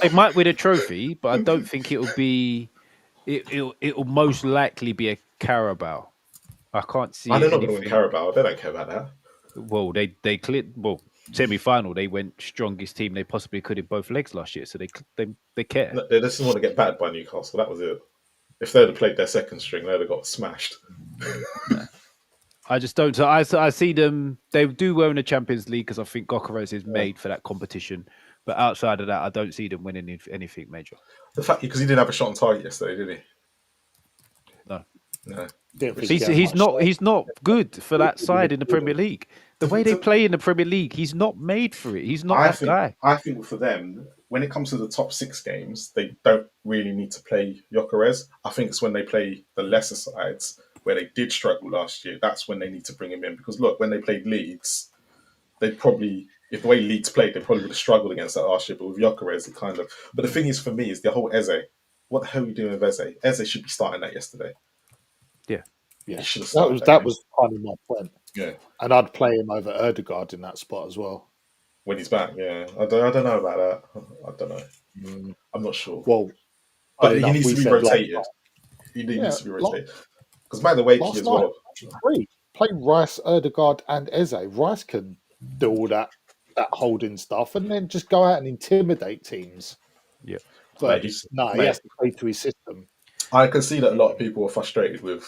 They might win a trophy, but I don't think it'll be. It'll most likely be a Carabao. I can't see. They're not going to win Carabao. They don't care about that. Well, they cleared. Well, semi-final they went strongest team they possibly could in both legs last year, so they care. No, they just want to get battered by Newcastle. That was it. If they'd have played their second string, they'd have got smashed. I just don't. So I see them. They do well in the Champions League because I think Gyökeres is made for that competition. But outside of that, I don't see them winning anything major. The fact because he didn't have a shot on target yesterday, did he? No. He's not good for that side in the Premier League. The way they play in the Premier League, he's not made for it. He's not that guy. I think for them, when it comes to the top 6 games, they don't really need to play Gyökeres. I think it's when they play the lesser sides where they did struggle last year. That's when they need to bring him in because look, when they played Leeds, they probably. If the way Leeds played, they probably would have struggled against that last year. But with Gyökeres, it kind of. But the thing is, for me, is the whole Eze. What the hell are you doing with Eze? Eze should be starting that yesterday. Yeah. That was kind of my point. Yeah, and I'd play him over Ødegaard in that spot as well when he's back. Yeah, I don't know about that. I don't know. I'm not sure. Well, but he needs to be rotated. He needs to be rotated because Madueke as well. Play Rice, Ødegaard, and Eze. Rice can do all that holding stuff, and then just go out and intimidate teams. Yeah, but he has to play to his system. I can see that a lot of people were frustrated with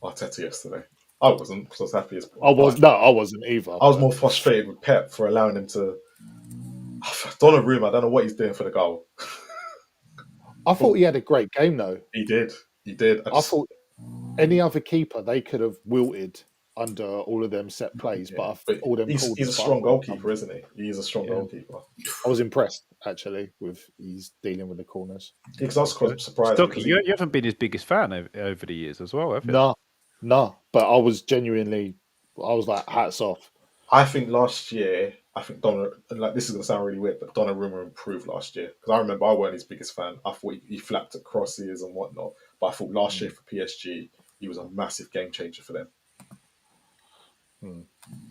Arteta yesterday. I wasn't because I was happy as I wasn't either. I was more frustrated with Pep for allowing him to. Donnarumma, I don't know what he's doing for the goal. I thought he had a great game though. He did. I thought any other keeper they could have wilted under all of them set plays, but all them. He's a strong goalkeeper, isn't he? He's a strong goalkeeper. I was impressed actually with he's dealing with the corners. Because I was quite surprised. Stocky, you haven't been his biggest fan over the years as well, have you? No, but I was genuinely, I was like, hats off. I think last year, this is going to sound really weird, but Donnarumma improved last year. Because I remember I weren't his biggest fan. I thought he flapped at crosses and whatnot. But I thought last year for PSG, he was a massive game changer for them.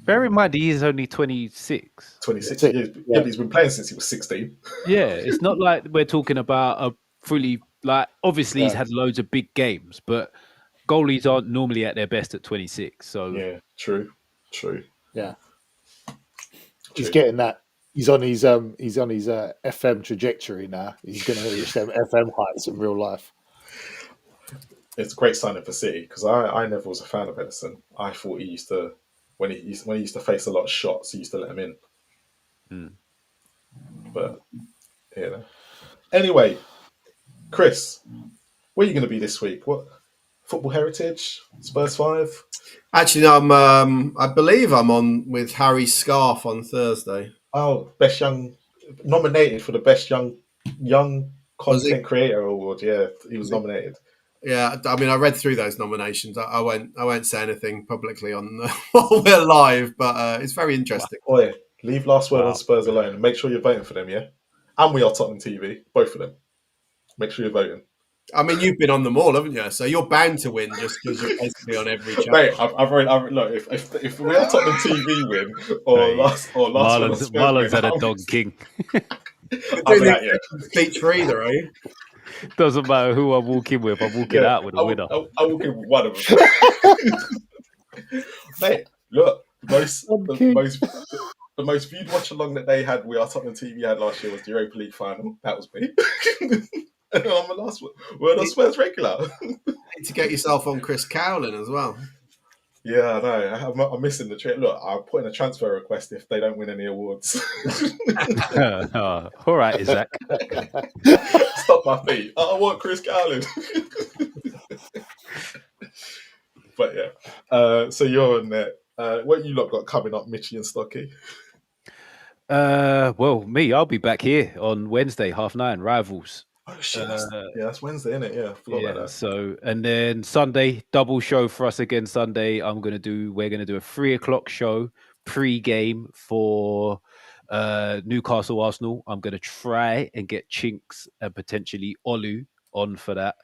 Bear in mind, he is only 26. 26 years. Yeah, but he's been playing since he was 16. Yeah, it's not like we're talking about a fully, obviously he's had loads of big games, but goalies aren't normally at their best at 26. So yeah, true. Yeah, he's getting that. He's on his FM trajectory now. He's going to reach them FM heights in real life. It's a great signing for City because I never was a fan of Edison. I thought he used to when he used to face a lot of shots, he used to let him in. But anyway, Chris, where are you going to be this week? What football heritage? Spurs 5? Actually, no, I believe I'm on with Harry Scarf on Thursday. Oh, best young, nominated for the best young content creator award. Yeah, he was nominated. Yeah, I mean, I read through those nominations. I won't say anything publicly on while we're live, but it's very interesting. Wow. Leave last word on Spurs alone and make sure you're voting for them, yeah? And we are Tottenham TV, both of them. Make sure you're voting. I mean, you've been on them all, haven't you? So you're bound to win just because you're basically on every channel. Mate, I've look, if we are Tottenham TV win or last Marlon's had a dog king. I'll be like, speech for either, are you? Doesn't matter who I'm walking with. I'm walking out with a winner. I'll walk in with one of them. Mate, look, the most viewed watch along that they had, we are Tottenham TV had last year was the Europa League final. That was me. And then on the last one, we're on Spurs regular. Need to get yourself on Chris Cowlin as well. Yeah, I know. I'm missing the trick. Look, I'll put in a transfer request if they don't win any awards. All right, Isaac. Stop my feet. I want Chris Cowlin. But yeah. So you're on there. What you lot got coming up, Mitchie and Stocky? Well, I'll be back here on Wednesday, 9:30, Rivals. Oh shit! That's Wednesday, isn't it? Yeah, I forgot about that. So, and then Sunday, double show for us again. Sunday, we're gonna do a 3:00 show pre-game for Newcastle Arsenal. I'm gonna try and get Chinks and potentially Olu on for that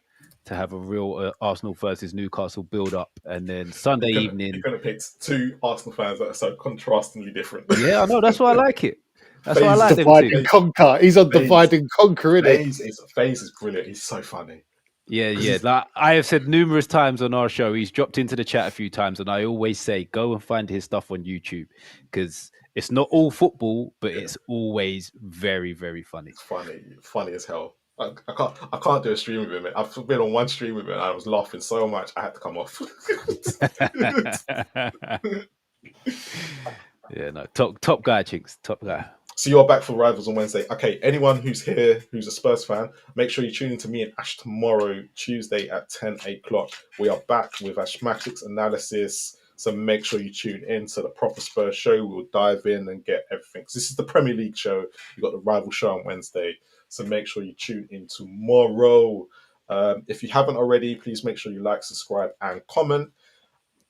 to have a real Arsenal versus Newcastle build up, and then Sunday evening. You're gonna pick two Arsenal fans that are so contrastingly different. Yeah, I know. That's why I like it. That's why I like them divide and conquer. He's on divide and conquer, isn't he? FaZe is brilliant. He's so funny. Yeah. Like I have said numerous times on our show, he's dropped into the chat a few times, and I always say, go and find his stuff on YouTube because it's not all football, but it's always very, very funny. It's funny as hell. I can't do a stream with him. I've been on one stream with him, and I was laughing so much I had to come off. Yeah, no, top guy, Chinks, top guy. So you're back for Rivals on Wednesday. Okay, anyone who's here who's a Spurs fan, make sure you tune in to me and Ash tomorrow, Tuesday at 8 o'clock. We are back with Ashmatics analysis. So make sure you tune in to the proper Spurs show. We'll dive in and get everything. This is the Premier League show. You've got the Rival show on Wednesday. So make sure you tune in tomorrow. If you haven't already, please make sure you like, subscribe, and comment.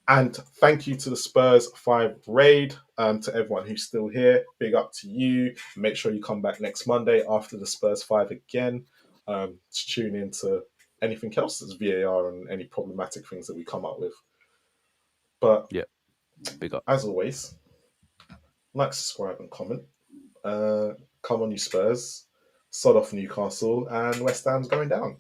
And thank you to the Spurs 5 raid, to everyone who's still here. Big up to you. Make sure you come back next Monday after the Spurs 5 again to tune in to anything else that's VAR and any problematic things that we come up with. But yeah, big up. As always, like, subscribe, and comment. Come on, you Spurs. Sod off Newcastle, and West Ham's going down.